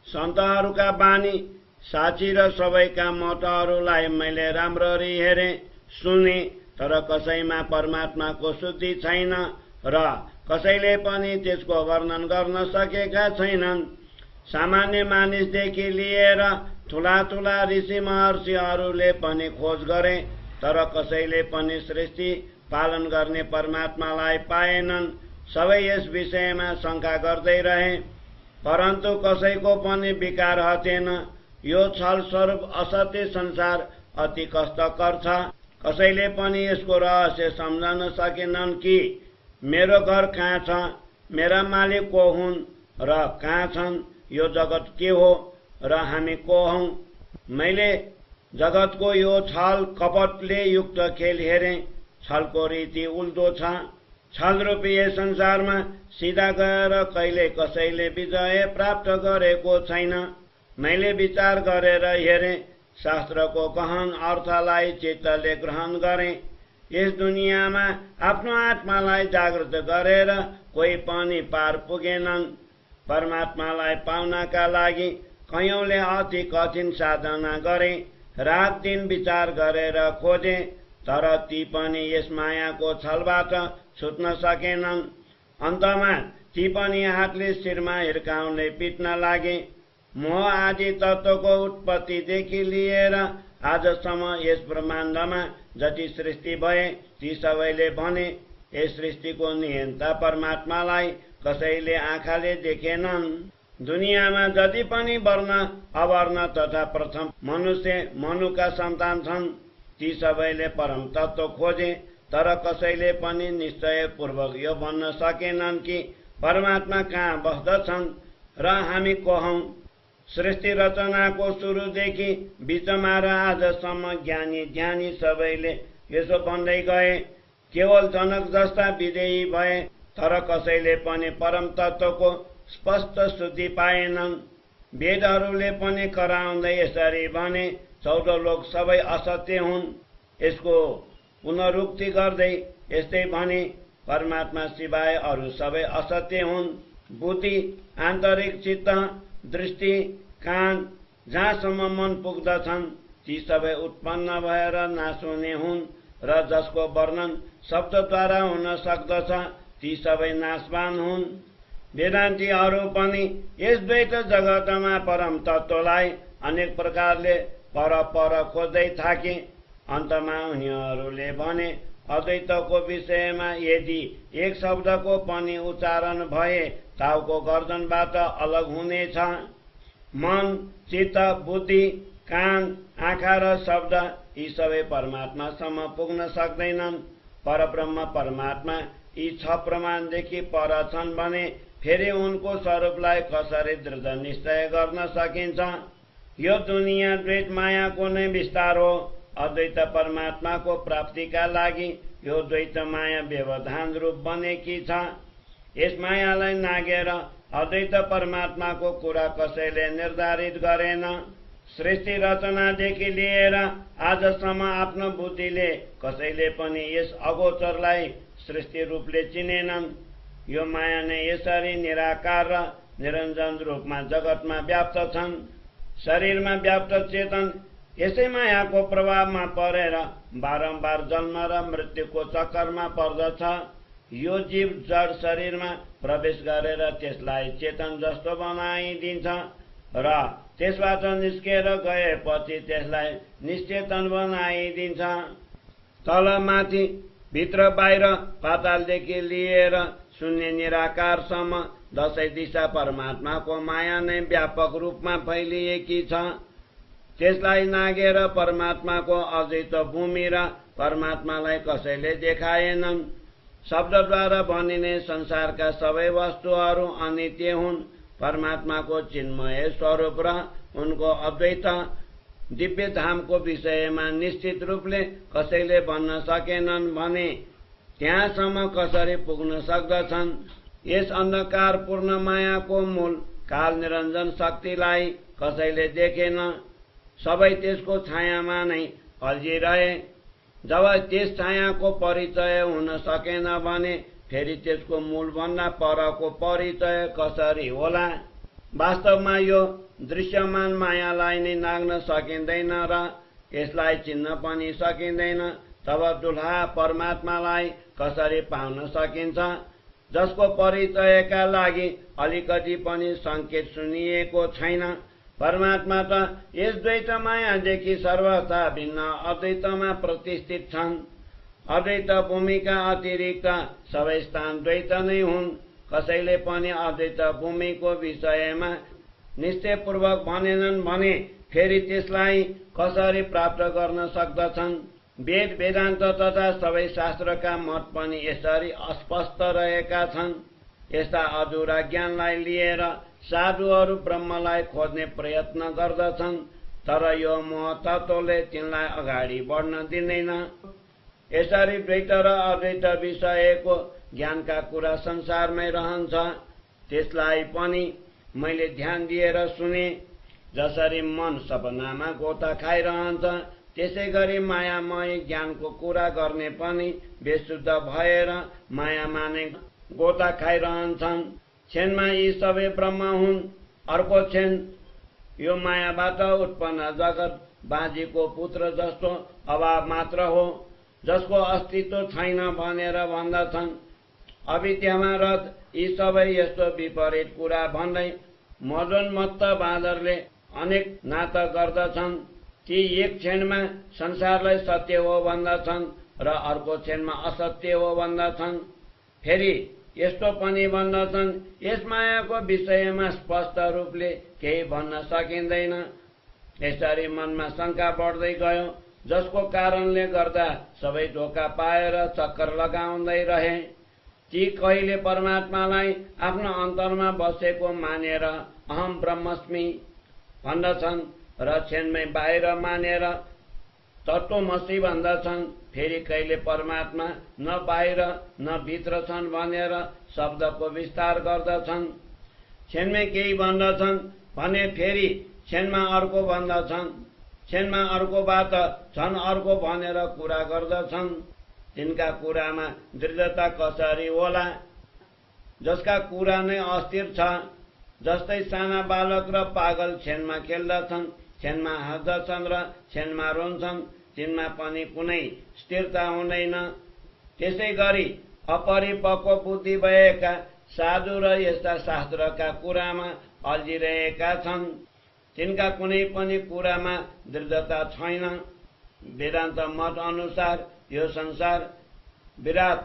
सन्तहरूका बानी, साची र सबैका मतहरूलाई मैले राम्ररी हेरे, सुने, तर कसैमा परमात्माको शुद्धि छैन र कसैले पनि त्यसको वर्णन गर्न सकेका छैनन्। सामान्य मानिसदेखि लिएर ठुला ठुला ऋषि महर्षिहरूले पनि खोज गरे, तर कसैले पनि सृष्टि पालन गर्ने परमात्मालाई पाएनन्। सबै यस विषयमा शंका गर्दै रहे, परन्तु कसैको पनि विकार हटेन। यो छल स्वरूप असत्य संसार अति कष्टकर छ। कसैले पनि यसको रहस्य सम्झन सकेनन् कि मेरो घर कहाँ छ, मेरा मालिक को हुन् र कहाँ छन्, यो जगत के हो र हामी को हौं। मैले जगतको यो छल कपटले युक्त खेल हेरे। छलको रीति उल्टो छ। छल रूपी यस संसारमा सिधा गएर कहिले कसैले विजय प्राप्त गरेको छैन। मैले विचार गरेर हेरे, शास्त्रको गहन अर्थलाई चित्तले ग्रहण गरे। यस दुनियाँमा आफ्नो आत्मालाई जागृत गरेर कोही पनि पार पुगेनन्। परमात्मालाई पाउनका लागि कयौंले अति कठिन साधना गरे, रात दिन विचार गरेर खोजे, तर ती पनि यस मायाको छलबाट छुट्न सकेनन्। अन्तमा ती पनि हातले शिरमा हिर्काउँदै पिट्न लागे। मोह आदि तत्त्वको उत्पत्तिदेखि लिएर आजसम्म यस ब्रह्माण्डमा जति सृष्टि भए ती सबैले भने यस सृष्टिको नियन्ता परमात्मालाई कसैले आँखाले देखेनन्। दुनियाँमा जति पनि वर्ण, अवर्ण तथा प्रथम मनुष्य, मनुका सन्तान छन्, ती सबैले परम तत्त्व खोजे, तर कसैले पनि निश्चय पूर्वक यो भन्न सकेनन् कि परमात्मा कहाँ बस्दछन् र हामी को हौं। सृष्टि रचनाको सुरुदेखि बीचमा र आजसम्म ज्ञानी ध्यानी सबैले यसो भन्दै गए। केवल जनक जस्ता विदेही भए, तर कसैले पनि परम तत्त्वको स्पष्ट शुद्धि पाएनन्। वेदहरूले पनि कराउँदै यसरी भने, 14 लोक सबै असत्य हुन्। यसको पुनरुक्ति गर्दै यस्तै भने, परमात्मा सिवाय अरू सबै असत्य हुन्। बुद्धि, आन्तरिक चित्त, दृष्टि, कान, जहाँसम्म मन पुग्दछन् ती सबै उत्पन्न भएर नाश हुने हुन् र जसको वर्णन शब्दद्वारा हुन सक्दछ ती सबै नाशवान हुन्। वेदान्तीहरू पनि यस द्वैत जगतमा परम तत्त्वलाई अनेक प्रकारले पर खोज्दै थाके। अन्तमा उनीहरूले भने, अद्वैतको विषयमा यदि एक शब्दको पनि उच्चारण भए टाउको गर्दनबाट अलग हुनेछ। मन, चित्त, बुद्धि, कान, आँखा र शब्द यी सबै परमात्मासम्म पुग्न सक्दैनन्। परब्रह्म परमात्मा यी 6 प्रमाणदेखि पर छन् भने फेरि उनको स्वरूपलाई कसरी दृढ निश्चय गर्न सकिन्छ। यो दुनियाँ द्वैत मायाको नै विस्तार हो। अद्वैत परमात्माको प्राप्तिका लागि यो द्वैत माया व्यवधान रूप बनेकी छ। यस मायालाई नागेर अद्वैत परमात्माको कुरा कसैले निर्धारित गरेन। सृष्टि रचनादेखि लिएर आजसम्म आफ्नो बुद्धिले कसैले पनि यस अगोचरलाई सृष्टि रूपले चिनेनन्। यो माया नै यसरी निराकार र निरञ्जन रूपमा जगतमा व्याप्त छन्। शरीरमा व्याप्त चेतन यसै मायाको प्रभावमा परेर बारम्बार जन्म र मृत्युको चक्करमा पर्दछ। यो जीव जड शरीरमा प्रवेश गरेर त्यसलाई चेतन जस्तो बनाइदिन्छ र त्यसबाट निस्केर गएपछि त्यसलाई निश्चेतन बनाइदिन्छ। तल माथि, भित्र बाहिर, पातालदेखि लिएर शून्य निराकारसम्म दशै दिशा परमात्माको माया नै व्यापक रूपमा फैलिएकी छ। त्यसलाई नागेर परमात्माको अद्वैत भूमि र परमात्मालाई कसैले देखाएनन्। शब्दद्वारा भनिने संसारका सबै वस्तुहरू अनित्य हुन्। परमात्माको चिन्मय स्वरूप र उनको अद्वैत दिव्य धामको विषयमा निश्चित रूपले कसैले भन्न सकेनन् भने त्यहाँसम्म कसरी पुग्न सक्दछन्। यस अन्धकारपूर्ण मायाको मूल काल निरञ्जन शक्तिलाई कसैले देखेन। सबै त्यसको छायामा नै अल्झिरहे। जब त्यस छायाको परिचय हुन सकेन भने फेरि त्यसको मूलभन्दा परको परिचय कसरी होला? वास्तवमा यो दृश्यमान मायालाई नै नाग्न सकिँदैन र यसलाई चिन्न पनि सकिँदैन। तब दुलहा परमात्मालाई कसरी पाउन सकिन्छ, जसको परिचयका लागि अलिकति पनि संकेत सुनिएको छैन? परमात्मा त यस द्वैत मायादेखि सर्वथा भिन्न अद्वैतमा प्रतिष्ठित छन्। अद्वैत भूमिका अतिरिक्त सबै स्थान द्वैत नै हुन्। कसैले पनि अद्वैत भूमिको विषयमा निश्चयपूर्वक भनेनन् भने फेरि त्यसलाई कसरी प्राप्त गर्न सक्दछन्? वेद वेदान्त तथा सबै शास्त्रका मत पनि यसरी अस्पष्ट रहेका छन्। यस्ता अधुरा ज्ञानलाई लिएर साधुहरू ब्रह्मलाई खोज्ने प्रयत्न गर्दछन्, तर यो मोह तत्त्वले तिनलाई अगाडि बढ्न दिँदैन। यसरी द्वैत र अद्वैत विषयको ज्ञानका कुरा संसारमै रहन्छ। त्यसलाई पनि मैले ध्यान दिएर सुने। जसरी मन सपनामा गोता खाइरहन्छ, त्यसै गरी मायामय ज्ञानको कुरा गर्ने पनि बेशुद्ध भएर मायामा नै गोता खाइरहन्छन्। क्षणमा यी सबै ब्रह्म हुन्। अर्को क्षण यो मायाबाट उत्पन्न जगत बाजीको पुत्र जस्तो अभाव मात्र हो, जसको अस्तित्व छैन भनेर भन्दछन्। अविद्यामा रत यी सबै यस्तो विपरीत कुरा भन्दै मदोन्मत्त बाँदरले अनेक नाटक गर्दछन्। ती एक क्षणमा संसारलाई सत्य हो भन्दछन् र अर्को क्षणमा असत्य हो भन्दछन्। फेरि यस्तो पनि भन्दछन्, यस मायाको विषयमा स्पष्ट रूपले केही भन्न सकिँदैन। यसरी मनमा शंका बढ्दै गयो, जसको कारणले गर्दा सबै धोका पाएर चक्कर लगाउँदै रहे। ती कहिले परमात्मालाई आफ्नो अन्तरमा बसेको मानेर अहम ब्रह्मस्मि भन्दछन् र क्षणमै बाहिर मानेर तत्त्वमसि भन्दछन्। फेरि कहिले परमात्मा न बाहिर न भित्र छन् भनेर शब्दको विस्तार गर्दछन्। क्षणमै केही भन्दछन् भने फेरि क्षणमा अर्को भन्दछन्। क्षणमा अर्कोबाट झन् अर्को भनेर कुरा गर्दछन्। तिनका कुरामा दृढता कसरी होला? जसका कुरा नै अस्थिर छ। जस्तै साना बालक र पागल क्षणमा खेल्दछन्, क्षणमा हाँस्दछन् र क्षणमा रोन्छन्। तिनमा पनि कुनै स्थिरता हुँदैन। त्यसै गरी अपरिपक्व बुद्धि भएका साधु र यस्ता शास्त्रका कुरामा अल्झिरहेका छन्। तिनका कुनै पनि कुरामा दृढता छैन। वेदान्त मत अनुसार यो संसार विराट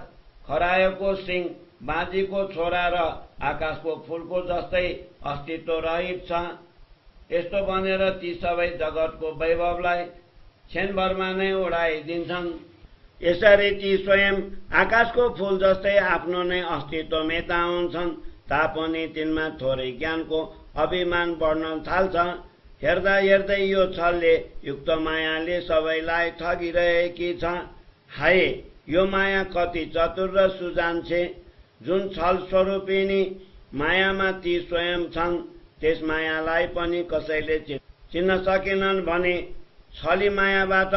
खरायोको सिंह, बाजीको छोरा र आकाशको फूलको जस्तै अस्तित्व रहित छ। यस्तो भनेर ती सबै जगतको वैभवलाई क्षणभरमा नै उडाइदिन्छन्। यसरी ती स्वयं आकाशको फूल जस्तै आफ्नो नै अस्तित्व मेटाउँछन्। तापनि तिनमा थोरै ज्ञानको अभिमान बढ्न थाल्छ। हेर्दा हेर्दै यो छलले युक्त मायाले सबैलाई ठगिरहेकी छ। हाय, यो माया कति चतुर र सुजान छे। जुन छल स्वरूपिणी मायामा ती स्वयं छन्, त्यस मायालाई पनि कसैले चिन्न सकेनन् भने छली मायाबाट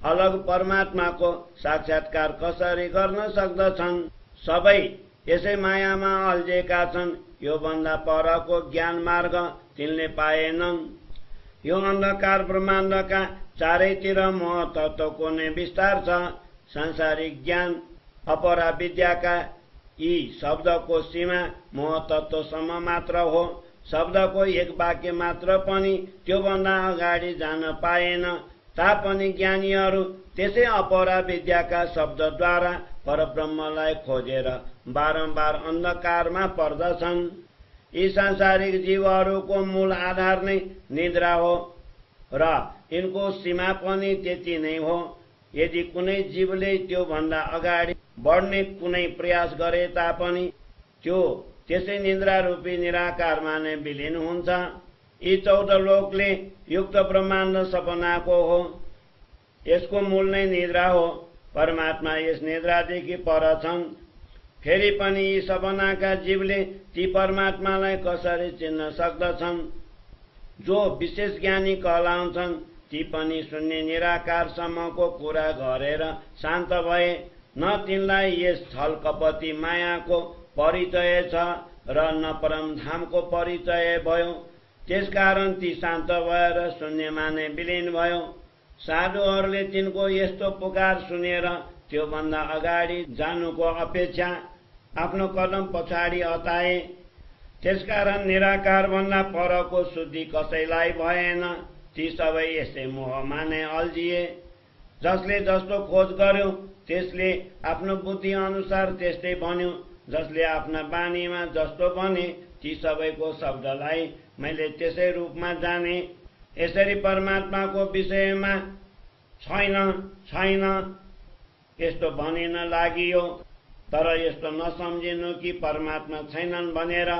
अलग परमात्माको साक्षात्कार कसरी गर्न सक्दछन्? सबै यसै मायामा अल्झेका छन्। यो भन्दा परको ज्ञान मार्ग तिनले पाएनन्। यो अन्धकार ब्रह्माण्डका चारैतिर मोह तत्त्वको नै विस्तार छ। सांसारिक ज्ञान अपरा विद्याका यी शब्दको सीमा मोह तत्त्वसम्म मात्र हो। शब्दको एक वाक्य मात्र पनि त्योभन्दा अगाडि जान पाएन। तापनि ज्ञानीहरू त्यसै अपरा विद्याका शब्दद्वारा परब्रह्मलाई खोजेर बारम्बार अन्धकारमा पर्दछन्। यी सांसारिक जीवहरूको मूल आधार नै निद्रा हो र यिनको सीमा पनि त्यति नै हो। यदि कुनै जीवले त्यो भन्दा अगाडि बढ्ने कुनै प्रयास गरे तापनि त्यो त्यसै निद्रा रूपी निराकारमा नै विलीन हुन्छ। यी 14 लोकले युक्त ब्रह्माण्ड सपनाको हो। यसको मूल नै निद्रा हो। परमात्मा यस निद्रादेखि पर छन्। फेरि पनि यी सपनाका जीवले ती परमात्मालाई कसरी चिन्न सक्दछन्? जो विशेष ज्ञानी कहलाउँछन् ती पनि सुन्ने निराकारसम्मको कुरा गरेर शान्त भए। न तिनलाई यस छल कपटी मायाको परिचय छ र न परमधामको परिचय भयो। त्यसकारण ती शान्त भएर शून्यमा नै विलीन भयो। साधुहरूले तिनको यस्तो पुकार सुनेर त्योभन्दा अगाडि जानुको अपेक्षा आफ्नो कदम पछाडि हटाए। त्यसकारण निराकार भन्दा परको शुद्धि कसैलाई भएन। ती सबै यसै मोहमा नै अल्झिए। जसले जस्तो खोज गर्यो त्यसले आफ्नो बुद्धि अनुसार त्यस्तै भन्यो। जसले आफ्ना बानीमा जस्तो भने ती सबैको शब्दलाई मैले त्यसै रूपमा जाने। यसरी परमात्माको विषयमा छैन यस्तो भनिन लागियो। तर यस्तो नसम्झिनु कि परमात्मा छैनन् भनेर।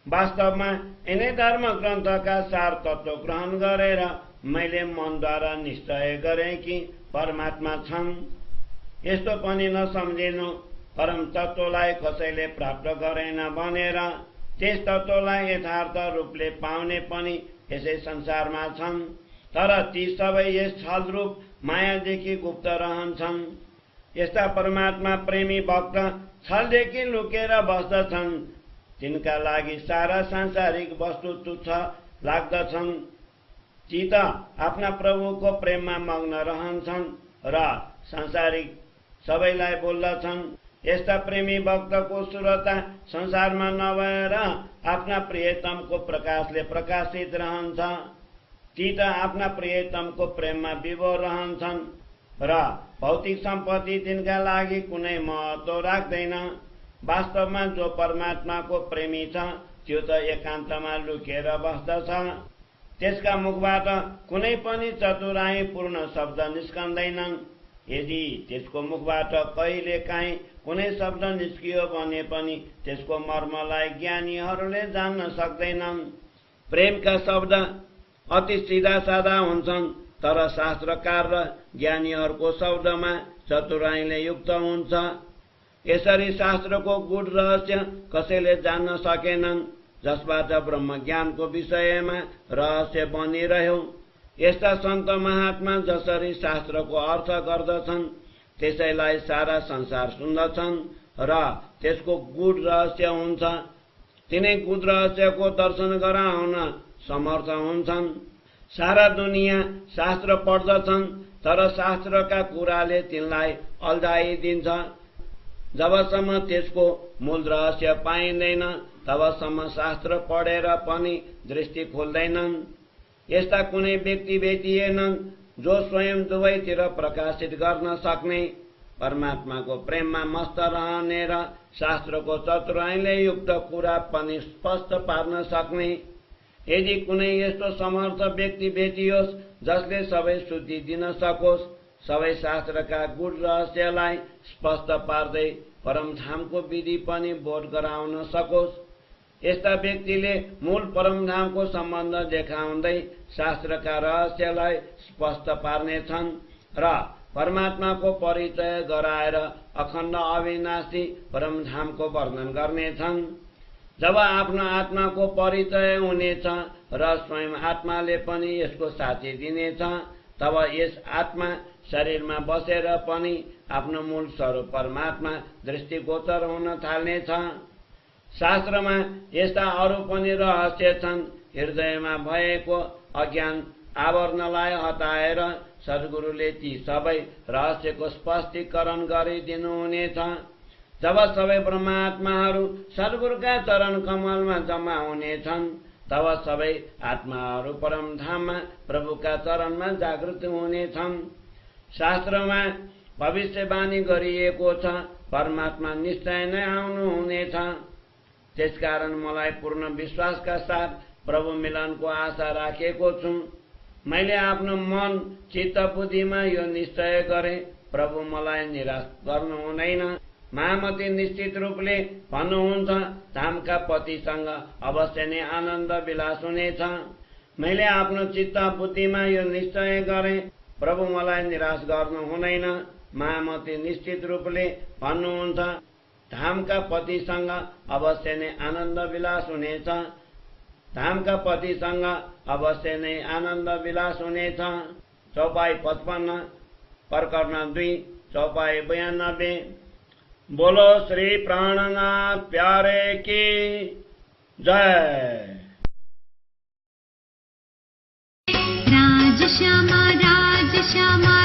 वास्तवमा यिनै धर्म ग्रन्थका सार तत्त्व ग्रहण गरेर मैले मनद्वारा निश्चय गरेँ कि परमात्मा छन्। यस्तो पनि नसम्झिनु परम तत्त्वलाई कसैले प्राप्त गरेन भनेर। त्यस तत्त्वलाई यथार्थ रूपले पाउने पनि यसै संसारमा छन्। तर ती सबै यस छल रूप मायादेखि गुप्त रहन्छन्। यस्ता परमात्मा प्रेमी भक्त छलदेखि लुकेर बस्दछन्। तिनका लागि सारा सांसारिक वस्तु तुच्छ लाग्दछन्। ती त आफ्ना प्रभुको प्रेममा मग्न रहन्छन् र सांसारिक सबैलाई बोल्दछन्। यस्ता प्रेमी भक्तको सुरता संसारमा नभएर आफ्ना प्रियतमको प्रकाशले प्रकाशित रहन्छ। ती त आफ्ना प्रियतमको प्रेममा विभोर रहन्छन् र भौतिक सम्पत्ति तिनका लागि कुनै महत्त्व राख्दैन। वास्तवमा जो परमात्माको प्रेमी छ त्यो त एकान्तमा लुकेर बस्दछ। त्यसका मुखबाट कुनै पनि चतुराईपूर्ण शब्द निस्कँदैनन्। यदि त्यसको मुखबाट कहिलेकाहीँ कुनै शब्द निस्कियो भने पनि त्यसको मर्मलाई ज्ञानीहरूले जान्न सक्दैनन्। प्रेमका शब्द अति सिधा साधा हुन्छन्। तर शास्त्रकार र ज्ञानीहरूको शब्दमा चतुराईले युक्त हुन्छ। यसरी शास्त्रको गूढ रहस्य कसैले जान्न सकेनन्। जसबाट ब्रह्म ज्ञानको विषयमा रहस्य बनिरह्यो। यस्ता सन्त महात्मा जसरी शास्त्रको अर्थ गर्दछन् त्यसैलाई सारा संसार सुन्दछन् र त्यसको गूढ रहस्य हुन्छ। तिनै गूढ रहस्यको दर्शन गराउन समर्थ हुन्छन्। सारा दुनियाँ शास्त्र पढ्दछन् तर शास्त्रका कुराले तिनलाई अल्झाइदिन्छ। जबसम्म त्यसको मूल रहस्य पाइँदैन तबसम्म शास्त्र पढेर पनि दृष्टि खोल्दैनन्। यस्ता कुनै व्यक्ति भेटिएनन् जो स्वयं दुवैतिर प्रकाशित गर्न सक्ने, परमात्माको प्रेममा मस्त रहने र शास्त्रको चतुराईले युक्त कुरा पनि स्पष्ट पार्न सक्ने। यदि कुनै यस्तो समर्थ व्यक्ति भेटियोस् जसले सबै शुद्धि दिन सकोस्, सबै शास्त्रका गूढ रहस्यलाई स्पष्ट पार्दै परमधामको विधि पनि बोध गराउन सकोस्, यस्ता व्यक्तिले मूल परमधामको सम्बन्ध देखाउँदै शास्त्रका रहस्यलाई स्पष्ट पार्नेछन् र परमात्माको परिचय गराएर अखण्ड अविनाशी परमधामको वर्णन गर्नेछन्। जब आफ्नो आत्माको परिचय हुनेछ र स्वयं आत्माले पनि यसको साथी दिनेछ तब यस आत्मा शरीरमा बसेर पनि आफ्नो मूल स्वरूप परमात्मा दृष्टिगोचर हुन थाल्नेछ। शास्त्रमा यस्ता अरू पनि रहस्य छन्। हृदयमा भएको अज्ञान आवरणलाई हटाएर सद्गुरुले ती सबै रहस्यको स्पष्टीकरण गरिदिनुहुनेछ। जब सबै ब्रह्मात्माहरू सद्गुरुका चरण कमलमा जम्मा हुनेछन् तब सबै आत्माहरू परमधाममा प्रभुका चरणमा जागृत हुनेछन्। शास्त्रमा भविष्यवाणी गरिएको छ, परमात्मा निश्चय नै आउनुहुनेछ। त्यसकारण मलाई पूर्ण विश्वासका साथ प्रभु मिलनको आशा राखेको छु। मैले आफ्नो मन चित्त बुद्धिमा यो निश्चय गरे, प्रभु मलाई निराश गर्नु हुँदैन। महामती निश्चित रूपले भन्नुहुन्छ, धामका पतिसँग अवश्य नै आनन्द विलास हुनेछ। मैले आफ्नो चित्त बुद्धिमा यो निश्चय गरे, प्रभु मलाई निराश गर्नु हुँदैन। महामती निश्चित रूपले भन्नुहुन्छ, धामका पतिसँग अवश्य नै आनन्द विलास हुनेछ। धामका पतिसँग अवश्य नै आनन्द विलास हुनेछ। चौपाई 55 प्रकरण 2 चौपाई 92। बोलो श्री प्राणनाथ प्यारे की जय। राज श्यामा